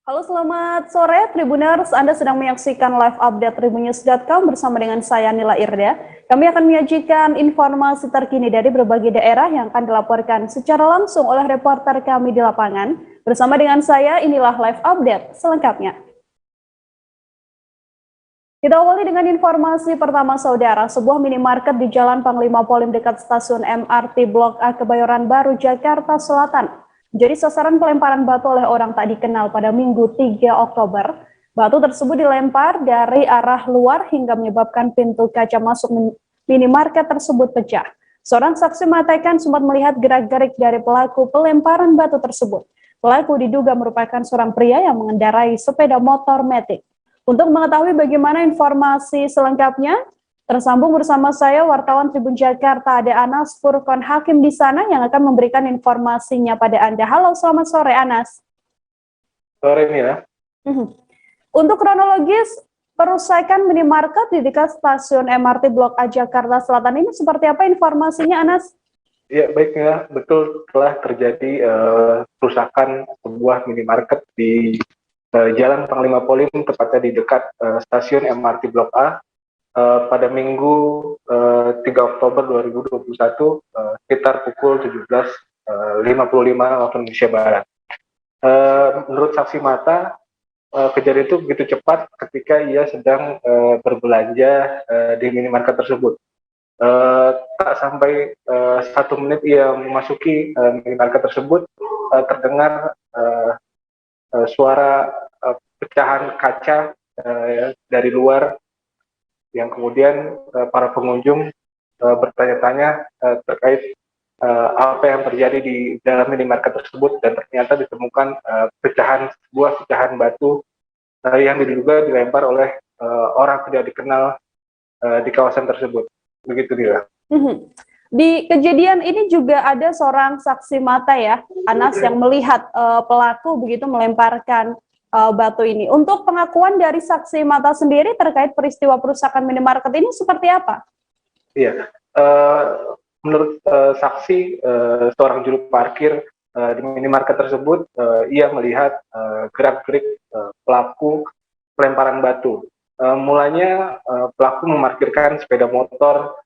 Halo, selamat sore Tribuners. Anda sedang menyaksikan live update tribunnews.com bersama dengan saya Nila Irda. Kami akan menyajikan informasi terkini dari berbagai daerah yang akan dilaporkan secara langsung oleh reporter kami di lapangan. Bersama dengan saya, inilah live update selengkapnya. Kita awali dengan informasi pertama, Saudara. Sebuah minimarket di Jalan Panglima Polim dekat stasiun MRT Blok A Kebayoran Baru, Jakarta Selatan menjadi sasaran pelemparan batu oleh orang tak dikenal pada Minggu 3 Oktober. Batu tersebut dilempar dari arah luar hingga menyebabkan pintu kaca masuk minimarket tersebut pecah. Seorang saksi mengatakan sempat melihat gerak-gerik dari pelaku pelemparan batu tersebut. Pelaku diduga merupakan seorang pria yang mengendarai sepeda motor matic. Untuk mengetahui bagaimana informasi selengkapnya, tersambung bersama saya wartawan Tribun Jakarta, ada Anas Furqon Hakim di sana yang akan memberikan informasinya pada Anda. Halo, selamat sore Anas. Sore nih ya. Untuk kronologis perusakan minimarket di dekat stasiun MRT Blok A Jakarta Selatan ini seperti apa informasinya, Anas? Ya, baik ya, betul telah terjadi perusakan sebuah minimarket di Jalan Panglima Polim, tepatnya di dekat stasiun MRT Blok A pada Minggu 3 Oktober 2021 sekitar pukul 17.55 waktu Indonesia Barat. Menurut saksi mata, kejadian itu begitu cepat ketika ia sedang berbelanja di minimarket tersebut. Tak sampai 1 menit ia memasuki minimarket tersebut, terdengar suara pecahan kaca dari luar yang kemudian para pengunjung bertanya-tanya terkait apa yang terjadi di dalam minimarket tersebut, dan ternyata ditemukan sebuah pecahan batu yang diduga dilempar oleh orang tidak dikenal di kawasan tersebut. Begitu dia. Di kejadian ini juga ada seorang saksi mata ya, Anas, yang melihat pelaku begitu melemparkan batu ini. Untuk pengakuan dari saksi mata sendiri terkait peristiwa perusakan minimarket ini seperti apa? Iya, menurut saksi seorang juru parkir di minimarket tersebut, ia melihat gerak-gerik pelaku pelemparan batu. Mulanya pelaku memarkirkan sepeda motor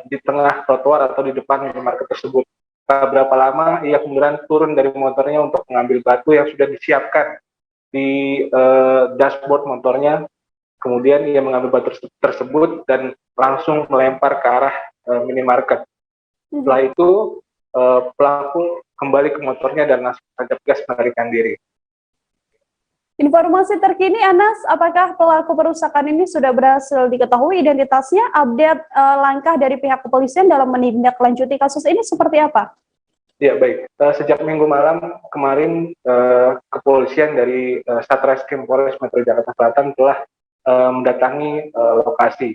di tengah trotoar atau di depan minimarket tersebut. Berapa lama ia kemudian turun dari motornya untuk mengambil batu yang sudah disiapkan di dashboard motornya. Kemudian ia mengambil batu tersebut dan langsung melempar ke arah minimarket. Setelah itu pelaku kembali ke motornya dan langsung tancap gas melarikan diri. Informasi terkini, Anas, apakah pelaku perusakan ini sudah berhasil diketahui identitasnya? Update langkah dari pihak kepolisian dalam menindaklanjuti kasus ini seperti apa? Ya, baik. Sejak Minggu malam kemarin, kepolisian dari Satreskrim Polres Metro Jakarta Selatan telah mendatangi lokasi.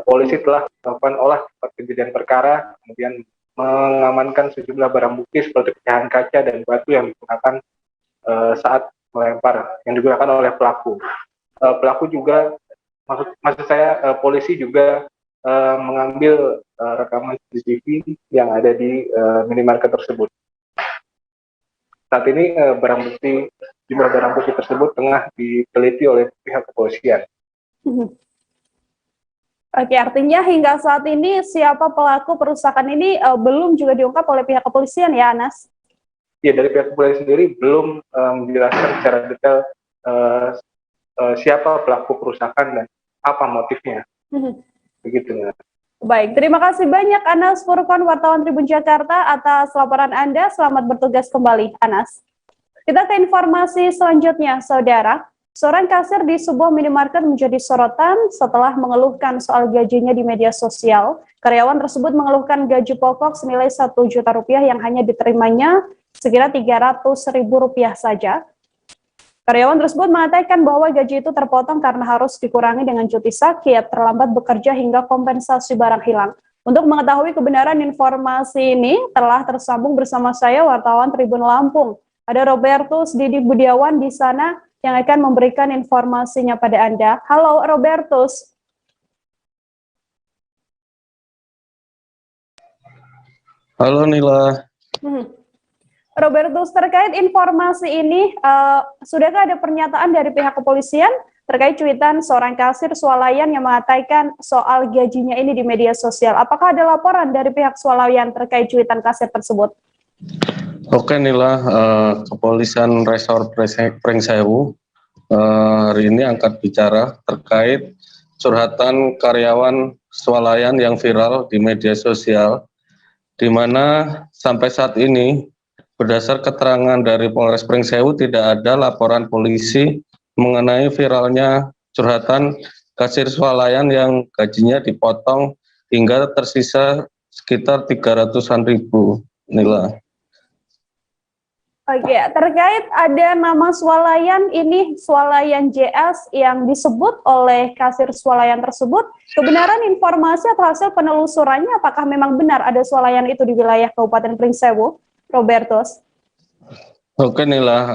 Polisi telah melakukan olah tempat kejadian perkara, kemudian mengamankan sejumlah barang bukti seperti pecahan kaca dan batu yang digunakan saat melempar, yang digunakan oleh pelaku. Pelaku juga, maksud saya polisi juga mengambil rekaman CCTV yang ada di minimarket tersebut. Saat ini jumlah barang bukti tersebut tengah diteliti oleh pihak kepolisian. Oke, artinya hingga saat ini siapa pelaku perusakan ini belum juga diungkap oleh pihak kepolisian ya, Anas? Ya, dari pihak kepolisian sendiri belum menjelaskan secara detail siapa pelaku perusakan dan apa motifnya. Begitu ya. Baik, terima kasih banyak Anas Furqon, wartawan Tribun Jakarta, atas laporan Anda. Selamat bertugas kembali, Anas. Kita ke informasi selanjutnya, Saudara. Seorang kasir di sebuah minimarket menjadi sorotan setelah mengeluhkan soal gajinya di media sosial. Karyawan tersebut mengeluhkan gaji pokok senilai 1 juta rupiah yang hanya diterimanya sekira 300.000 rupiah saja. Karyawan tersebut mengatakan bahwa gaji itu terpotong karena harus dikurangi dengan cuti sakit, terlambat bekerja hingga kompensasi barang hilang. Untuk mengetahui kebenaran informasi ini, telah tersambung bersama saya wartawan Tribun Lampung. Ada Robertus Didi Budiawan di sana yang akan memberikan informasinya pada Anda. Halo Robertus. Halo Nila. Robertus, terkait informasi ini, sudahkah ada pernyataan dari pihak kepolisian terkait cuitan seorang kasir swalayan yang mengatakan soal gajinya ini di media sosial? Apakah ada laporan dari pihak swalayan terkait cuitan kasir tersebut? Oke Nila, Kepolisian Resor Pringsewu hari ini angkat bicara terkait curhatan karyawan swalayan yang viral di media sosial, di mana sampai saat ini berdasar keterangan dari Polres Pringsewu tidak ada laporan polisi mengenai viralnya curhatan kasir swalayan yang gajinya dipotong hingga tersisa sekitar 300-an ribu, Nila. Oke, terkait ada nama swalayan ini, swalayan JS yang disebut oleh kasir swalayan tersebut, kebenaran informasi atau hasil penelusurannya apakah memang benar ada swalayan itu di wilayah Kabupaten Pringsewu, Robertus? Oke Nila,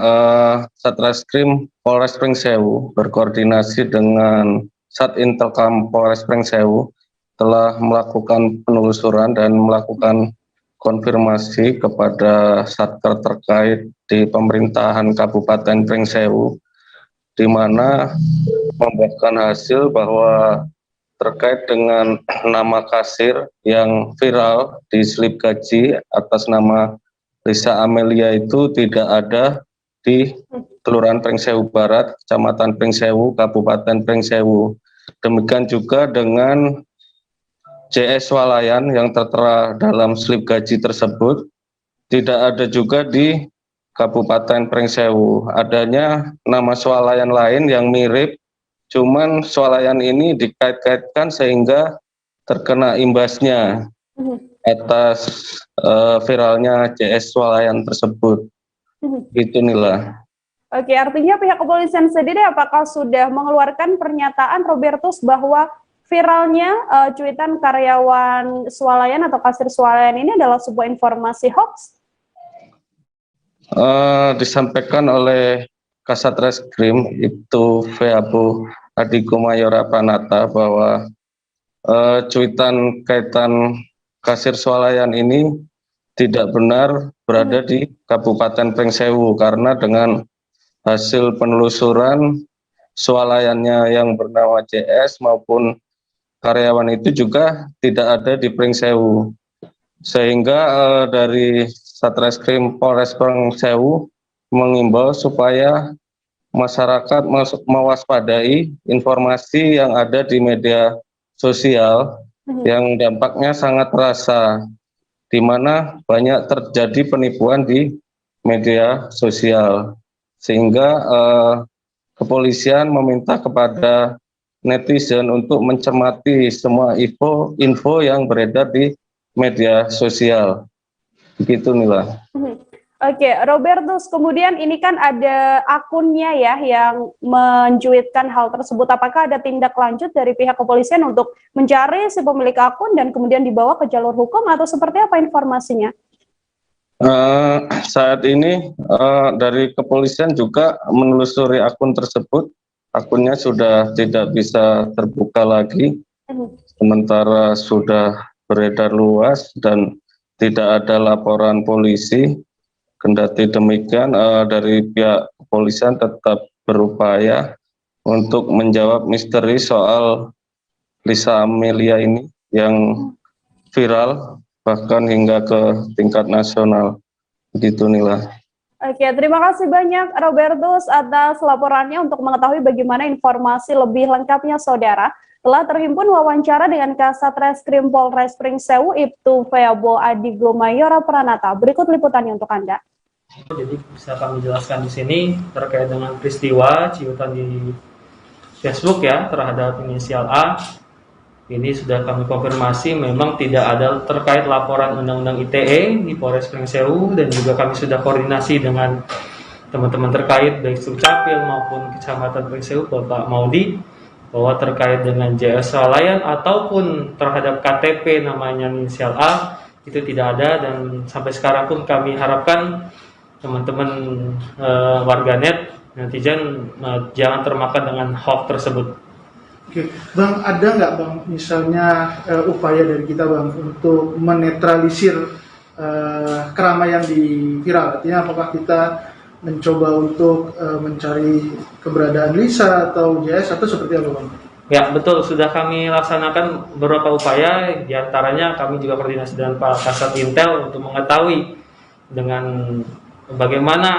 Satreskrim Polres Pringsewu berkoordinasi dengan Satintelkam Polres Pringsewu telah melakukan penelusuran dan melakukan konfirmasi kepada satker terkait di pemerintahan Kabupaten Pringsewu, di mana membuahkan hasil bahwa terkait dengan nama kasir yang viral di slip gaji atas nama Lisa Amelia itu tidak ada di Kelurahan Pringsewu Barat, Kecamatan Pringsewu, Kabupaten Pringsewu. Demikian juga dengan JS Swalayan yang tertera dalam slip gaji tersebut tidak ada juga di Kabupaten Pringsewu. Adanya nama swalayan lain yang mirip, cuman swalayan ini dikait-kaitkan sehingga terkena imbasnya atas viralnya JS Swalayan tersebut. Itu Nila. Oke, artinya pihak kepolisian sendiri apakah sudah mengeluarkan pernyataan, Robertus, bahwa viralnya cuitan karyawan swalayan atau kasir swalayan ini adalah sebuah informasi hoax? Disampaikan oleh Kasat Reskrim itu Veabu Adigo Mayora Pranata bahwa cuitan kaitan kasir swalayan ini tidak benar berada di Kabupaten Pringsewu karena dengan hasil penelusuran swalayannya yang bernama JS maupun karyawan itu juga tidak ada di Pringsewu, sehingga dari Satreskrim Polres Pringsewu mengimbau supaya masyarakat mewaspadai informasi yang ada di media sosial yang dampaknya sangat terasa, di mana banyak terjadi penipuan di media sosial, sehingga kepolisian meminta kepada netizen untuk mencermati semua info yang beredar di media sosial. Begitu Nila. Oke, Robertus, kemudian ini kan ada akunnya ya yang mencuitkan hal tersebut. Apakah ada tindak lanjut dari pihak kepolisian untuk mencari si pemilik akun dan kemudian dibawa ke jalur hukum atau seperti apa informasinya? Saat ini dari kepolisian juga menelusuri akun tersebut. Akunnya sudah tidak bisa terbuka lagi, sementara sudah beredar luas dan tidak ada laporan polisi. Kendati demikian, dari pihak kepolisian tetap berupaya untuk menjawab misteri soal Lisa Amelia ini yang viral bahkan hingga ke tingkat nasional. Begitu Nila. Oke, terima kasih banyak Robertus atas laporannya. Untuk mengetahui bagaimana informasi lebih lengkapnya, saudara, telah terhimpun wawancara dengan Kasat Reskrim Polres Pringsewu, Ibtu Veabo Adigo Mayora Pranata. Berikut liputannya untuk Anda. Jadi bisa kami jelaskan di sini terkait dengan peristiwa ciutan di Facebook ya terhadap inisial A. Ini sudah kami konfirmasi memang tidak ada terkait laporan Undang-Undang ITE di Polres Pringsewu, dan juga kami sudah koordinasi dengan teman-teman terkait baik Sucapil maupun Kecamatan Pringsewu Bapak Maudi bahwa terkait dengan JS Swalayan ataupun terhadap KTP namanya inisial A itu tidak ada, dan sampai sekarang pun kami harapkan teman-teman warganet netizen jangan termakan dengan hoax tersebut. Oke, Bang, ada nggak Bang misalnya upaya dari kita Bang untuk menetralisir keramaian di viral. Artinya apakah kita mencoba untuk mencari keberadaan Lisa atau JS atau seperti apa, Bang? Ya, betul. Sudah kami laksanakan beberapa upaya, diantaranya kami juga koordinasi dengan Pak Kasat Intel untuk mengetahui dengan bagaimana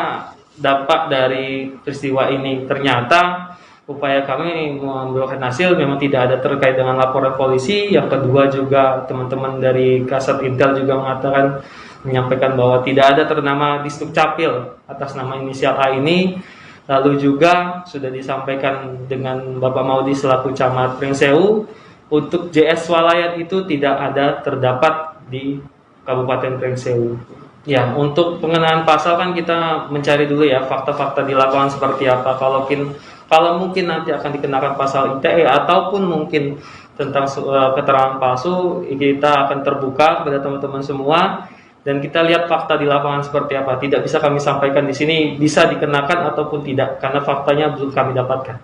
dampak dari peristiwa ini. Ternyata upaya kami membuahkan hasil, memang tidak ada terkait dengan laporan polisi. Yang kedua juga teman-teman dari Kasat Intel juga menyampaikan bahwa tidak ada ternama Disduk Capil atas nama inisial A ini. Lalu juga sudah disampaikan dengan Bapak Maudi selaku Camat Pringsewu, untuk JS Swalayan itu tidak ada terdapat di Kabupaten Pringsewu. Ya, untuk pengenaan pasal kan kita mencari dulu ya fakta-fakta di lapangan seperti apa. Kalau mungkin nanti akan dikenakan pasal ITE ataupun mungkin tentang keterangan palsu, kita akan terbuka kepada teman-teman semua. Dan kita lihat fakta di lapangan seperti apa. Tidak bisa kami sampaikan di sini bisa dikenakan ataupun tidak, karena faktanya belum kami dapatkan.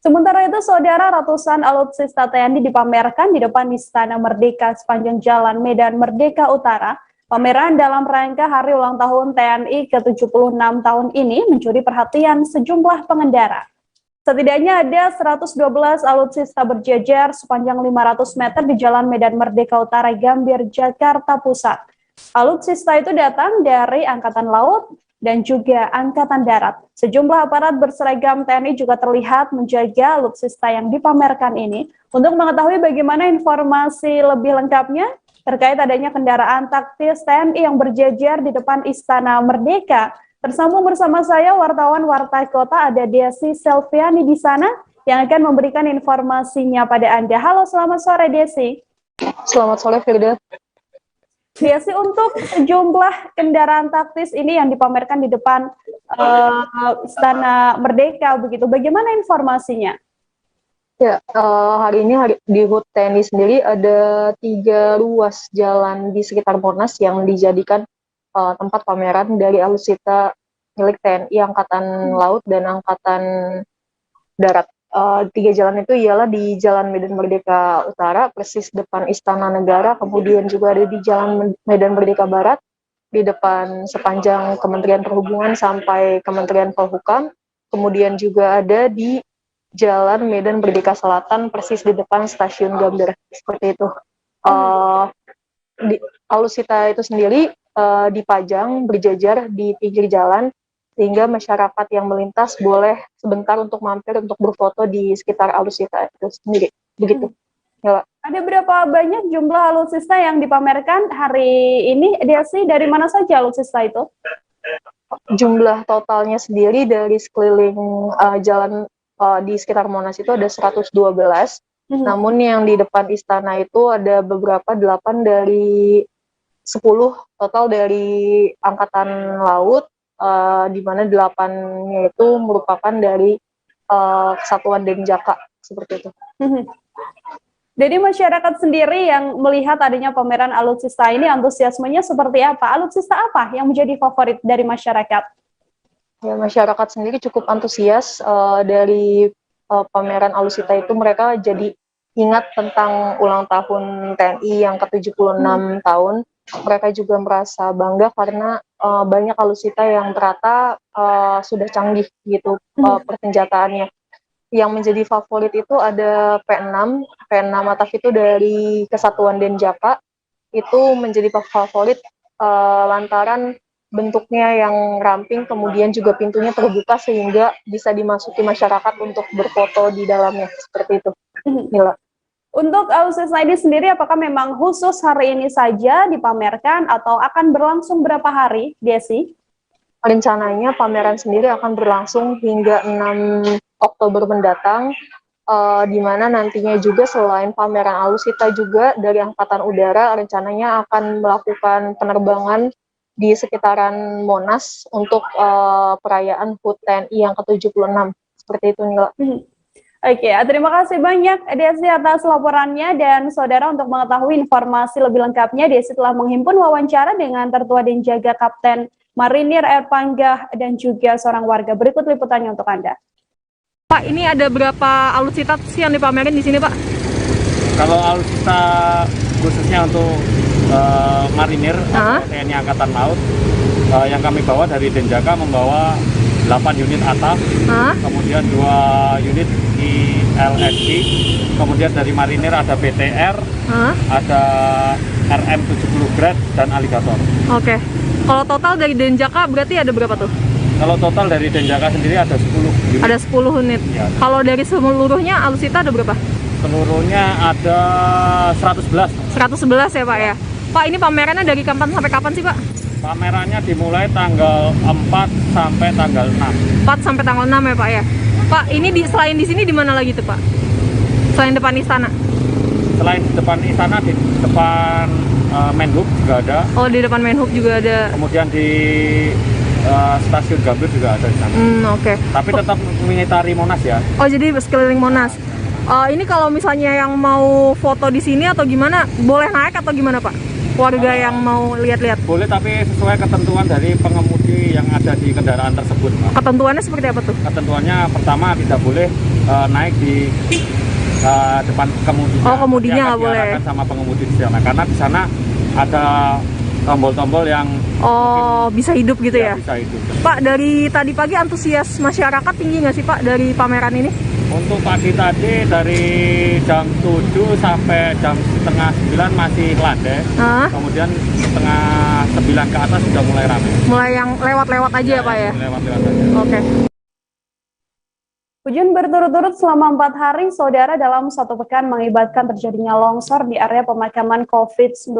Sementara itu, saudara, ratusan alutsista TNI dipamerkan di depan Istana Merdeka sepanjang Jalan Medan Merdeka Utara. Pameran dalam rangka hari ulang tahun TNI ke-76 tahun ini mencuri perhatian sejumlah pengendara. Setidaknya ada 112 alutsista berjejer sepanjang 500 meter di Jalan Medan Merdeka Utara, Gambir, Jakarta Pusat. Alutsista itu datang dari Angkatan Laut dan juga Angkatan Darat. Sejumlah aparat berseragam TNI juga terlihat menjaga alutsista yang dipamerkan ini. Untuk mengetahui bagaimana informasi lebih lengkapnya terkait adanya kendaraan taktis TNI yang berjejer di depan Istana Merdeka, tersambung bersama saya wartawan Warta Kota, ada Desi Selviani di sana yang akan memberikan informasinya pada Anda. Halo, selamat sore Desi. Selamat sore Firda. Desi, untuk sejumlah kendaraan taktis ini yang dipamerkan di depan Istana Merdeka begitu, bagaimana informasinya? Ya, hari ini di HUT TNI sendiri ada 3 ruas jalan di sekitar Monas yang dijadikan tempat pameran dari alutsista milik TNI, Angkatan Laut dan Angkatan Darat. 3 jalan itu ialah di Jalan Medan Merdeka Utara, persis depan Istana Negara, kemudian juga ada di Jalan Medan Merdeka Barat, di depan sepanjang Kementerian Perhubungan sampai Kementerian Polhukam, kemudian juga ada di Jalan Medan Merdeka Selatan, persis di depan Stasiun Gambir, seperti itu. Alutsista itu sendiri dipajang berjajar di pinggir jalan, sehingga masyarakat yang melintas boleh sebentar untuk mampir untuk berfoto di sekitar alutsista itu sendiri. Begitu. Ya, ada berapa banyak jumlah alutsista yang dipamerkan hari ini, Desi? Dari mana saja alutsista itu? Jumlah totalnya sendiri dari sekeliling jalan di sekitar Monas itu ada 112. Namun yang di depan istana itu ada beberapa, 8 dari 10 total dari Angkatan Laut, di mana 8-nya itu merupakan dari Kesatuan Denjaka, seperti itu. Jadi masyarakat sendiri yang melihat adanya pameran alutsista ini, antusiasmenya seperti apa? Alutsista apa yang menjadi favorit dari masyarakat? Ya, masyarakat sendiri cukup antusias dari pameran alutsista itu. Mereka jadi ingat tentang ulang tahun TNI yang ke-76 tahun. Mereka juga merasa bangga karena banyak alutsista yang ternyata sudah canggih gitu persenjataannya. Yang menjadi favorit itu ada P6 Ataf itu dari Kesatuan Denjaka, itu menjadi favorit lantaran bentuknya yang ramping, kemudian juga pintunya terbuka sehingga bisa dimasuki masyarakat untuk berfoto di dalamnya, seperti itu. Mila. Untuk alutsista ini sendiri, apakah memang khusus hari ini saja dipamerkan atau akan berlangsung berapa hari, Desi? Rencananya pameran sendiri akan berlangsung hingga 6 Oktober mendatang, di mana nantinya juga selain pameran alutsista juga dari Angkatan Udara rencananya akan melakukan penerbangan di sekitaran Monas untuk perayaan HUT TNI yang ke-76. Seperti itu, Nila. Oke, terima kasih banyak Desi atas laporannya, dan saudara, untuk mengetahui informasi lebih lengkapnya, Desi telah menghimpun wawancara dengan Tertua Denjaga Kapten Marinir Erpanggah dan juga seorang warga. Berikut liputannya untuk Anda. Pak, ini ada berapa alutsista sih yang dipamerin di sini, Pak? Kalau alutsista khususnya untuk marinir TNI Angkatan Laut yang kami bawa dari Denjaka membawa 8 unit ATA, kemudian 2 unit ILSC, kemudian dari marinir ada BTR, ada RM70 Grad dan Alligator. Oke. Kalau total dari Denjaka berarti ada berapa tuh? Kalau total dari Denjaka sendiri ada 10 unit. Ada 10 unit. Ya. Kalau dari seluruhnya alusista ada berapa? Seluruhnya ada 111. 111 ya Pak ya? Pak, ini pamerannya dari kapan sampai kapan sih Pak? Pamerannya dimulai tanggal 4 sampai tanggal 6. 4 sampai tanggal 6 ya Pak ya? Pak, ini selain di sini di mana lagi tuh Pak? Selain depan istana? Selain di depan istana, di depan Menhub juga ada. Oh, di depan Menhub juga ada. Kemudian di stasiun Gambir juga ada di sana. Oke. Tapi tetap mengitari Monas ya. Oh, jadi sekeliling Monas. Ini kalau misalnya yang mau foto di sini atau gimana, boleh naik atau gimana Pak? Warga yang mau lihat-lihat? Boleh, tapi sesuai ketentuan dari pengemudi yang ada di kendaraan tersebut, Pak. Ketentuannya seperti apa tuh? Ketentuannya pertama tidak boleh naik di depan kemudinya. Oh, kemudinya nggak boleh. Sama pengemudi di sana, karena di sana ada tombol-tombol yang bisa hidup gitu ya? Bisa hidup. Pak, dari tadi pagi antusias masyarakat tinggi nggak sih Pak dari pameran ini? Untuk pagi tadi dari jam 7 sampai jam setengah 9 masih landai. Kemudian setengah 9 ke atas sudah mulai ramai. Mulai yang lewat-lewat aja ya Pak ya? Lewat-lewat aja. Oke. Hujan berturut-turut selama 4 hari, saudara, dalam 1 pekan mengakibatkan terjadinya longsor di area pemakaman COVID-19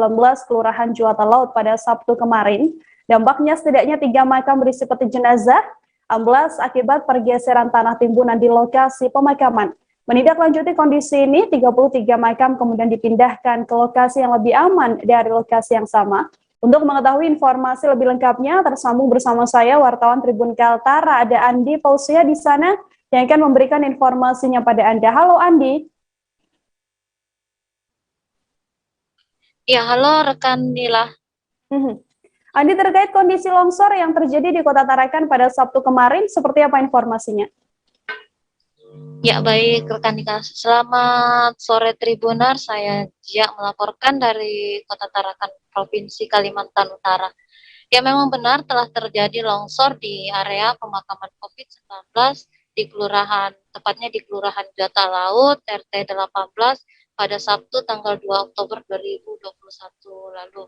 Kelurahan Juwata Laut pada Sabtu kemarin. Dampaknya setidaknya 3 makam berisi peti jenazah amblas akibat pergeseran tanah timbunan di lokasi pemakaman. Menindaklanjuti kondisi ini, 33 makam kemudian dipindahkan ke lokasi yang lebih aman dari lokasi yang sama. Untuk mengetahui informasi lebih lengkapnya, tersambung bersama saya wartawan Tribun Kaltara, ada Andi Pausia di sana yang akan memberikan informasinya pada Anda. Halo Andi. Ya, halo rekan Nila. Andi, terkait kondisi longsor yang terjadi di Kota Tarakan pada Sabtu kemarin, seperti apa informasinya? Ya, baik rekan Nila. Selamat sore Tribunar, saya Jia melaporkan dari Kota Tarakan, Provinsi Kalimantan Utara. Ya, memang benar telah terjadi longsor di area pemakaman COVID-19 di kelurahan, tepatnya di Kelurahan Juwata Laut, RT 18 pada Sabtu tanggal 2 Oktober 2021 lalu.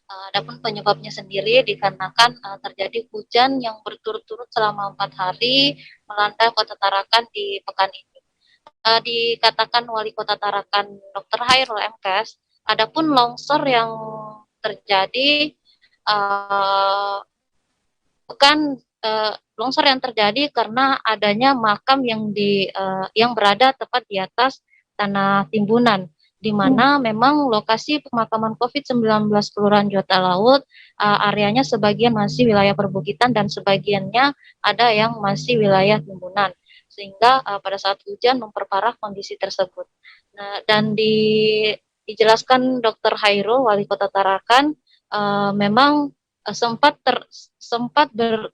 Adapun penyebabnya sendiri dikarenakan terjadi hujan yang berturut-turut selama 4 hari melanda Kota Tarakan di pekan ini. Dikatakan Wali Kota Tarakan Dr. Hairul MKes, adapun longsor yang terjadi longsor yang terjadi karena adanya makam yang berada tepat di atas tanah timbunan, di mana memang lokasi pemakaman COVID-19 Kelurahan Juwata Laut, areanya sebagian masih wilayah perbukitan dan sebagiannya ada yang masih wilayah timbunan, sehingga pada saat hujan memperparah kondisi tersebut. Nah, dan dijelaskan Dr. Hairul, Wali Kota Tarakan, memang sempat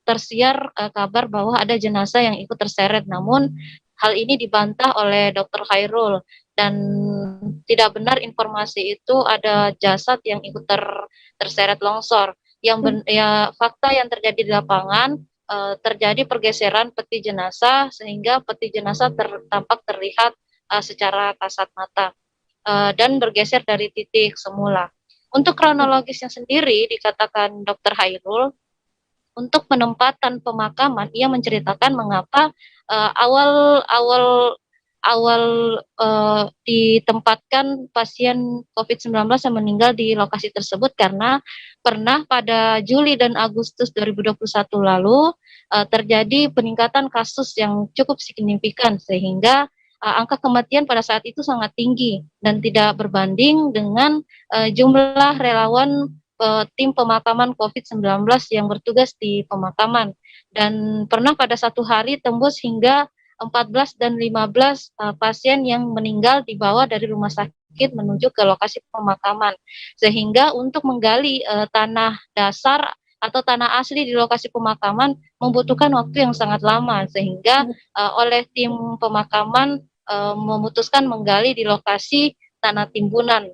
tersiar kabar bahwa ada jenazah yang ikut terseret, namun hal ini dibantah oleh Dr. Hairul dan tidak benar informasi itu ada jasad yang ikut terseret longsor. Fakta yang terjadi di lapangan, terjadi pergeseran peti jenazah sehingga peti jenazah tampak terlihat secara kasat mata dan bergeser dari titik semula. Untuk kronologisnya sendiri dikatakan Dr. Hairul, untuk penempatan pemakaman ia menceritakan mengapa awal ditempatkan pasien COVID-19 yang meninggal di lokasi tersebut karena pernah pada Juli dan Agustus 2021 lalu terjadi peningkatan kasus yang cukup signifikan sehingga angka kematian pada saat itu sangat tinggi dan tidak berbanding dengan jumlah relawan tim pemakaman COVID-19 yang bertugas di pemakaman, dan pernah pada satu hari tembus hingga 14 dan 15 pasien yang meninggal dibawa dari rumah sakit menuju ke lokasi pemakaman, sehingga untuk menggali tanah dasar atau tanah asli di lokasi pemakaman membutuhkan waktu yang sangat lama, sehingga oleh tim pemakaman memutuskan menggali di lokasi tanah timbunan.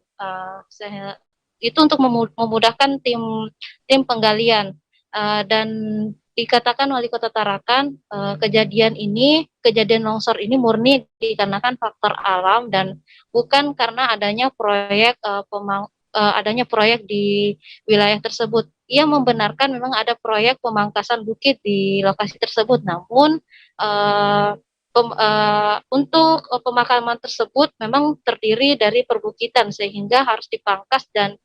itu untuk memudahkan tim penggalian. Dan dikatakan Wali Kota Tarakan, kejadian longsor ini murni dikarenakan faktor alam dan bukan karena adanya proyek di wilayah tersebut. Ia membenarkan memang ada proyek pemangkasan bukit di lokasi tersebut, namun untuk pemakaman tersebut memang terdiri dari perbukitan sehingga harus dipangkas dan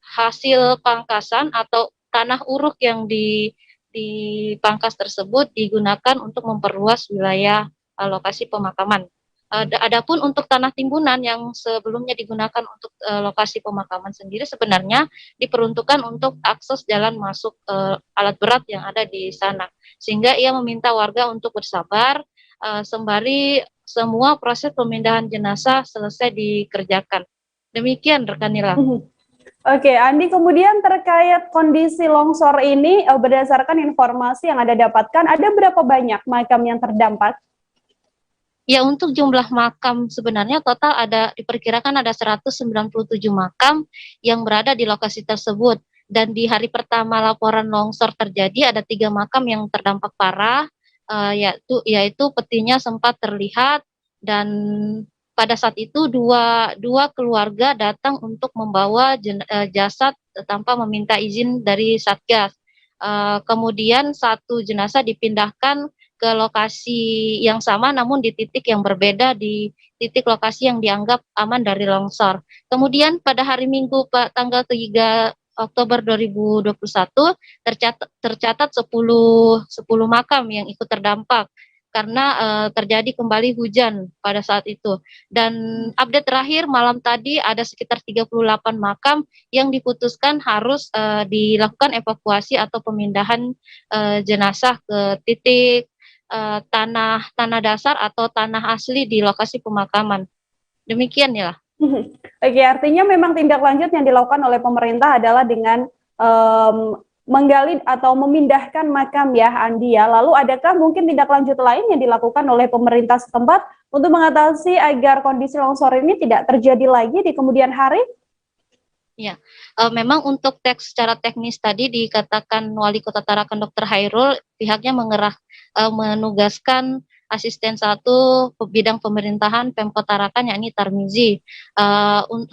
hasil pangkasan atau tanah uruk yang dipangkas tersebut digunakan untuk memperluas wilayah lokasi pemakaman. Adapun untuk tanah timbunan yang sebelumnya digunakan untuk lokasi pemakaman sendiri sebenarnya diperuntukkan untuk akses jalan masuk alat berat yang ada di sana. Sehingga ia meminta warga untuk bersabar sembari semua proses pemindahan jenazah selesai dikerjakan. Demikian rekan Nila. Oke, Andi, kemudian terkait kondisi longsor ini, berdasarkan informasi yang Anda dapatkan, ada berapa banyak makam yang terdampak? Ya, untuk jumlah makam sebenarnya total diperkirakan ada 197 makam yang berada di lokasi tersebut. Dan di hari pertama laporan longsor terjadi ada 3 makam yang terdampak parah, yaitu petinya sempat terlihat dan pada saat itu dua keluarga datang untuk membawa jasad tanpa meminta izin dari Satgas. Kemudian 1 jenazah dipindahkan ke lokasi yang sama namun di titik yang berbeda, di titik lokasi yang dianggap aman dari longsor. Kemudian pada hari Minggu tanggal 3 Oktober 2021 tercatat 10 makam yang ikut terdampak karena terjadi kembali hujan pada saat itu. Dan update terakhir malam tadi ada sekitar 38 makam yang diputuskan harus dilakukan evakuasi atau pemindahan jenazah ke titik tanah dasar atau tanah asli di lokasi pemakaman. Demikian ya. Oke, artinya memang tindak lanjut yang dilakukan oleh pemerintah adalah dengan menggali atau memindahkan makam ya, Andi ya. Lalu adakah mungkin tindak lanjut lain yang dilakukan oleh pemerintah setempat untuk mengatasi agar kondisi longsor ini tidak terjadi lagi di kemudian hari? Ya, memang untuk secara teknis tadi dikatakan Wali Kota Tarakan Dr. Hairul pihaknya menugaskan asisten 1 bidang pemerintahan Pemkot Tarakan yakni Tarmizi.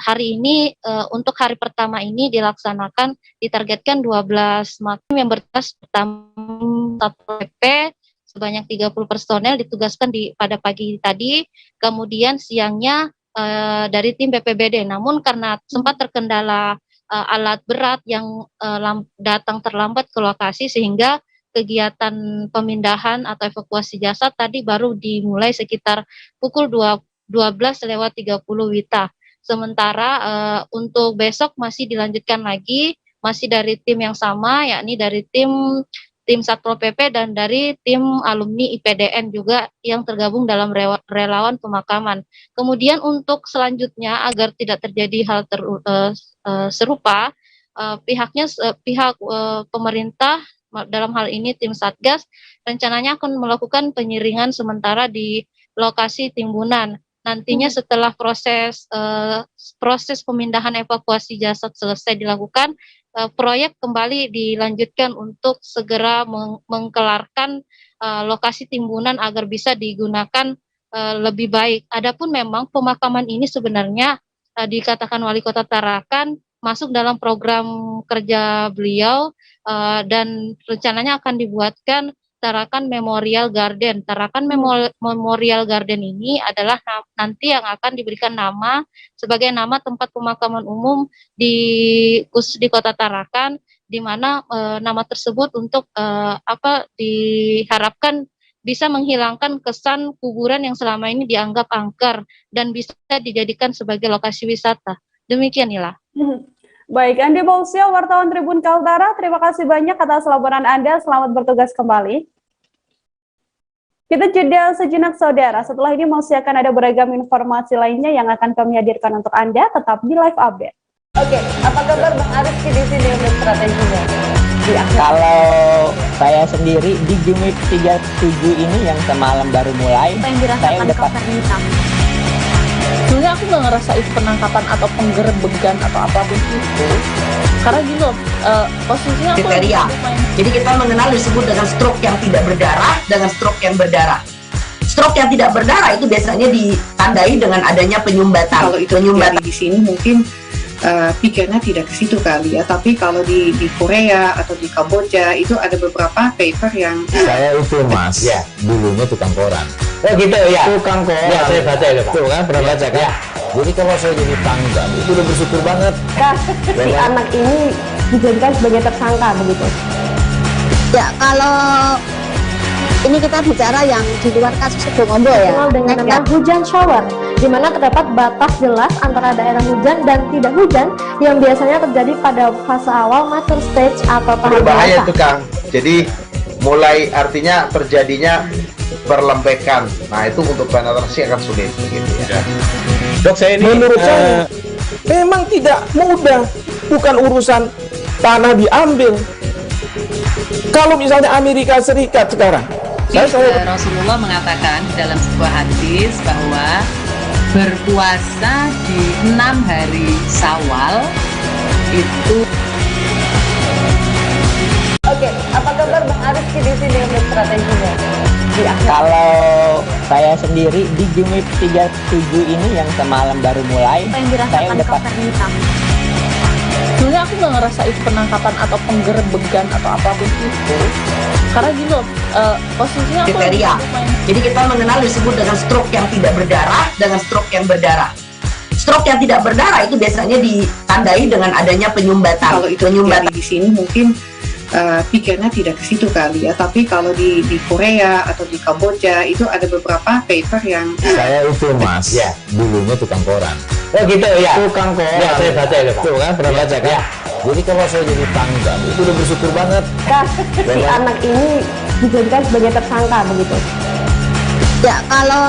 Hari ini untuk hari pertama ini ditargetkan 12 makam yang bertugas pertama Satpol PP sebanyak 30 personel ditugaskan pada pagi tadi, kemudian siangnya dari tim BPBD. Namun karena sempat terkendala alat berat yang datang terlambat ke lokasi sehingga kegiatan pemindahan atau evakuasi jasad tadi baru dimulai sekitar pukul 12:30 WITA. Sementara untuk besok masih dilanjutkan lagi, masih dari tim yang sama, yakni dari tim Satpol PP dan dari tim alumni IPDN juga yang tergabung dalam relawan pemakaman. Kemudian untuk selanjutnya agar tidak terjadi hal serupa, pihak pemerintah dalam hal ini tim Satgas rencananya akan melakukan penyiringan sementara di lokasi timbunan. Nantinya setelah proses pemindahan evakuasi jasad selesai dilakukan, proyek kembali dilanjutkan untuk segera mengkelarkan lokasi timbunan agar bisa digunakan lebih baik. Adapun memang pemakaman ini sebenarnya dikatakan Wali Kota Tarakan masuk dalam program kerja beliau dan rencananya akan dibuatkan Tarakan Memorial Garden. Tarakan Memorial Garden ini adalah nanti yang akan diberikan nama sebagai nama tempat pemakaman umum khusus di Kota Tarakan, di mana nama tersebut untuk diharapkan bisa menghilangkan kesan kuburan yang selama ini dianggap angker dan bisa dijadikan sebagai lokasi wisata. Demikian Nila. Baik, Andi Mausio, wartawan Tribun Kaltara, terima kasih banyak atas laporan Anda. Selamat bertugas kembali. Kita jeda sejenak, saudara. Setelah ini masih akan ada beragam informasi lainnya yang akan kami hadirkan untuk Anda. Tetap di Live Update. Oke, apa kabar Bang Arief di sini untuk strateginya? Kalau saya sendiri di Gimik 37 ini yang semalam baru mulai, Apa yang dirasakan saya udah Kak Fernita? sebenarnya Sebenarnya aku nggak ngerasa itu penangkapan atau penggerebekan atau apapun itu, karena gini loh, posisinya aku kriteria. Jadi kita mengenal disebut dengan stroke yang tidak berdarah dengan stroke yang berdarah. Stroke yang tidak berdarah itu biasanya ditandai dengan adanya penyumbatan. Kalau itu penyumbatan di sini mungkin pikirnya tidak ke situ kali ya, tapi kalau di Korea atau di Kamboja itu ada beberapa paper yang saya itu mas, ya dulunya tukang koran. Oh gitu ya, tukang koran. Ya saya baca itu pak. Tuh kan pernah baca kan? Ya. Jadi kalau saya jadi tangga itu udah bersyukur banget. Si anak ini dijadikan sebagai tersangka begitu. Ya kalau ini kita bicara yang di luar kasus Situbondo ya, dengan nama hujan shower, di mana terdapat batas jelas antara daerah hujan dan tidak hujan yang biasanya terjadi pada fase awal mature stage atau tahap Berbahaya dewasa. tuh Kang. Jadi mulai artinya terjadinya perlembekan. Nah itu untuk penetrasi akan sulit gitu ya. Dok saya ini menurut saya memang tidak mudah, bukan urusan tanah diambil. Kalau misalnya Amerika Serikat sekarang, Rasulullah mengatakan dalam sebuah hadis bahwa berpuasa di 6 hari Syawal itu. Oke, apa kabar Bang Arief di sini untuk strateginya? Kalau saya sendiri di Jumip 37 ini yang semalam baru mulai, Apa yang saya dirasakan udah Kak Fernita? sebenarnya aku nggak ngerasa itu penangkapan atau penggerebekan atau apapun itu, karena gini loh, posisinya aku kriteria. Jadi kita mengenal disebut dengan stroke yang tidak berdarah dengan stroke yang berdarah. Stroke yang tidak berdarah itu biasanya ditandai dengan adanya penyumbatan. Kalau itu penyumbatan di sini mungkin pikirnya tidak ke situ kali ya, tapi kalau di Korea atau di Kamboja itu ada beberapa paper yang saya itu mas, ya dulunya tukang koran. Oh gitu ya, tukang koran. Ya saya baca itu pak. Tuh kan pernah baca kan? Ya. Jadi kalau saya jadi tangga itu udah bersyukur banget. Si anak ini dijadikan sebagai tersangka begitu. ya kalau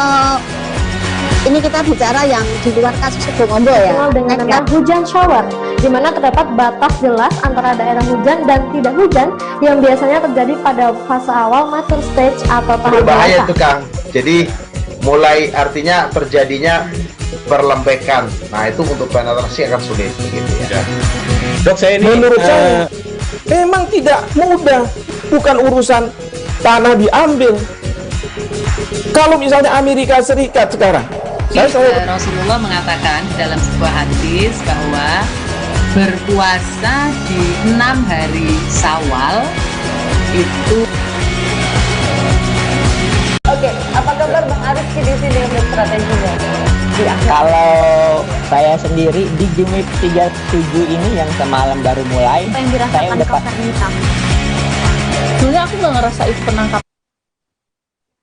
ini kita bicara yang di luar kasus Situbondo ya, dengan nama hujan shower, di mana terdapat batas jelas antara daerah hujan dan tidak hujan yang biasanya terjadi pada fase awal mature stage atau tahap Berbahaya dewasa. tuh Kang. Jadi mulai artinya terjadinya perlembekan. Nah itu untuk penetrasi akan sulit gitu ya. Dok saya ini menurut saya memang tidak mudah, bukan urusan tanah diambil. Kalau misalnya Amerika Serikat sekarang, Rasulullah mengatakan dalam sebuah hadis bahwa berpuasa di 6 hari Syawal itu. Oke, apa kabar Bang Arief di sini untuk strateginya? Kalau saya sendiri di Jumip 37 ini yang semalam baru mulai, Apa yang saya dirasakan udah Kak Fernita? sebenarnya aku nggak ngerasa itu penangkapan.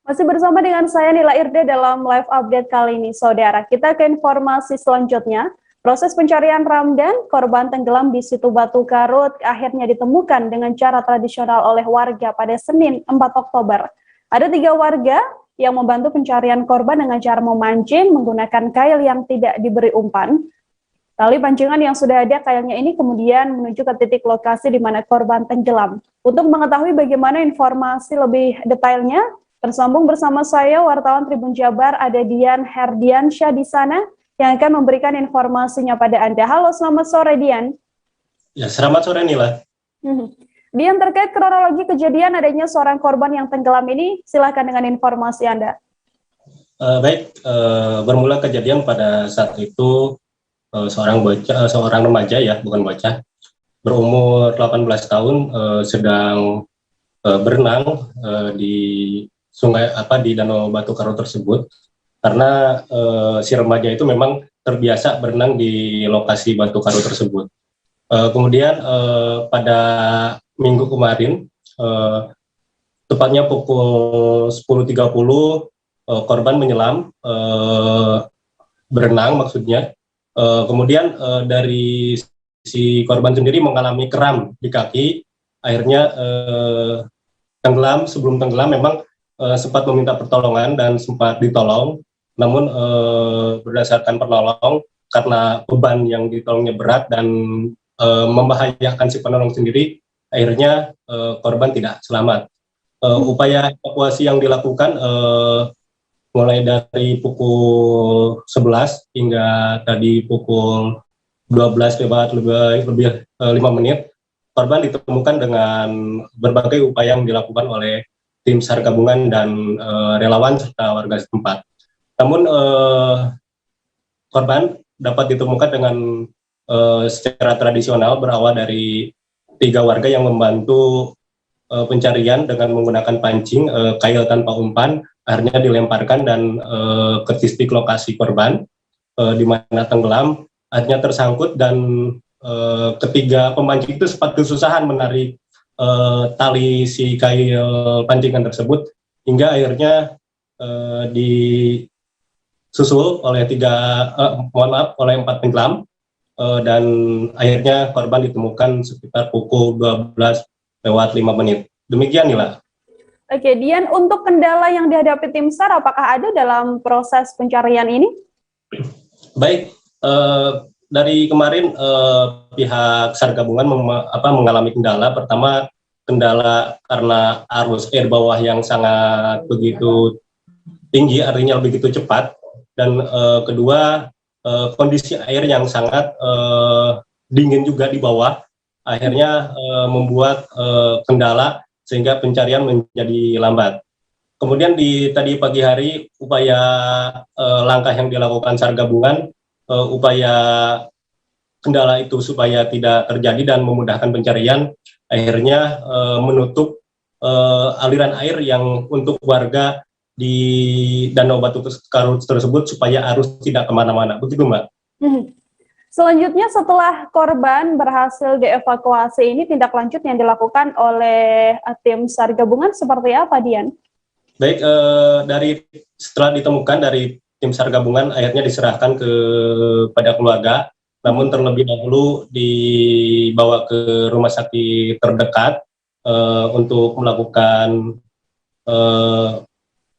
Masih bersama dengan saya Nila Irde dalam live update kali ini, saudara. Kita ke informasi selanjutnya. Proses pencarian Ramdan, korban tenggelam di Situ Batu Garut, akhirnya ditemukan dengan cara tradisional oleh warga pada Senin 4 Oktober. Ada 3 warga yang membantu pencarian korban dengan cara memancing menggunakan kail yang tidak diberi umpan. Tali pancingan yang sudah ada kailnya ini kemudian menuju ke titik lokasi di mana korban tenggelam. Untuk mengetahui bagaimana informasi lebih detailnya, tersambung bersama saya, wartawan Tribun Jabar, ada Dian Herdiansyah di sana, yang akan memberikan informasinya pada Anda. Halo, selamat sore Dian. Ya, selamat sore Nila. Dian, terkait kronologi kejadian adanya seorang korban yang tenggelam ini, silakan dengan informasi Anda. Bermula kejadian pada saat itu seorang remaja ya, bukan bocah, berumur 18 tahun sedang berenang di sungai di Danau Batu Garut tersebut, karena si remaja itu memang terbiasa berenang di lokasi Batu Garut tersebut. Kemudian pada minggu kemarin, tepatnya pukul 10.30, korban menyelam, berenang maksudnya. Kemudian dari si korban sendiri mengalami kram di kaki, akhirnya tenggelam. Sebelum tenggelam memang sempat meminta pertolongan dan sempat ditolong, namun berdasarkan penolong karena beban yang ditolongnya berat dan membahayakan si penolong sendiri, akhirnya korban tidak selamat. Upaya evakuasi yang dilakukan mulai dari pukul 11 hingga tadi pukul 12 lewat lebih 5 menit, korban ditemukan dengan berbagai upaya yang dilakukan oleh tim SAR gabungan dan relawan serta warga setempat. Namun korban dapat ditemukan dengan secara tradisional berawal dari 3 warga yang membantu pencarian dengan menggunakan pancing, kail tanpa umpan, akhirnya dilemparkan dan ke titik lokasi korban di mana tenggelam, akhirnya tersangkut dan ketiga pemancing itu sempat kesusahan menarik tali si kail pancingan tersebut hingga akhirnya disusul oleh 4 penyelam dan akhirnya korban ditemukan sekitar pukul 12 lewat 5 menit. Demikian Nila. Oke, Dian, untuk kendala yang dihadapi tim SAR, apakah ada dalam proses pencarian ini? Baik, dari kemarin pihak SAR gabungan mengalami kendala. Pertama, kendala karena arus air bawah yang sangat begitu tinggi, artinya begitu cepat. Dan kedua, kondisi air yang sangat dingin juga di bawah, akhirnya membuat kendala sehingga pencarian menjadi lambat. Kemudian tadi pagi hari, upaya langkah yang dilakukan SAR gabungan, upaya kendala itu supaya tidak terjadi dan memudahkan pencarian, akhirnya menutup aliran air yang untuk warga di Danau Batu Karut tersebut supaya arus tidak kemana-mana. Begitu, Mbak. Selanjutnya, setelah korban berhasil dievakuasi, ini tindak lanjut yang dilakukan oleh tim SAR gabungan seperti apa, Dian? Baik, setelah ditemukan dari tim SAR gabungan, akhirnya diserahkan kepada keluarga, namun terlebih dahulu dibawa ke rumah sakit terdekat untuk melakukan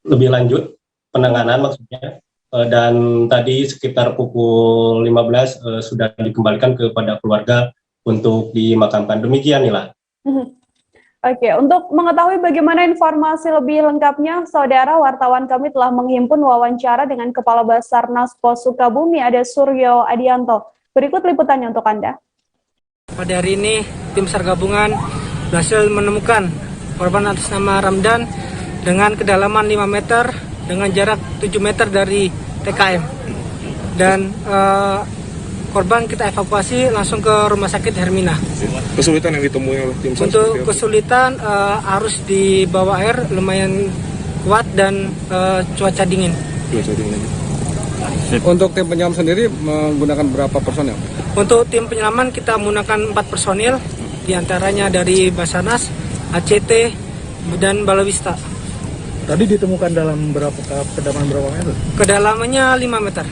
lebih lanjut penanganan maksudnya, dan tadi sekitar pukul 15 sudah dikembalikan kepada keluarga untuk dimakamkan. Demikian Nila. Oke, untuk mengetahui bagaimana informasi lebih lengkapnya, saudara wartawan kami telah menghimpun wawancara dengan Kepala Basarnas Pos Sukabumi, ada Suryo Adianto. Berikut liputannya untuk Anda. Pada hari ini, tim SAR gabungan berhasil menemukan korban atas nama Ramdan dengan kedalaman 5 meter dengan jarak 7 meter dari TKM. Dan korban kita evakuasi langsung ke rumah sakit Hermina. Kesulitan yang ditemui oleh tim SAR? Untuk kesulitan, arus di bawah air lumayan kuat dan cuaca dingin. Untuk tim penyelam sendiri menggunakan berapa personil? Untuk tim penyelaman kita menggunakan 4 personil, diantaranya dari Basarnas, ACT, dan Balawista. Tadi ditemukan dalam kedalaman berapa meter? Kedalamannya 5 meter.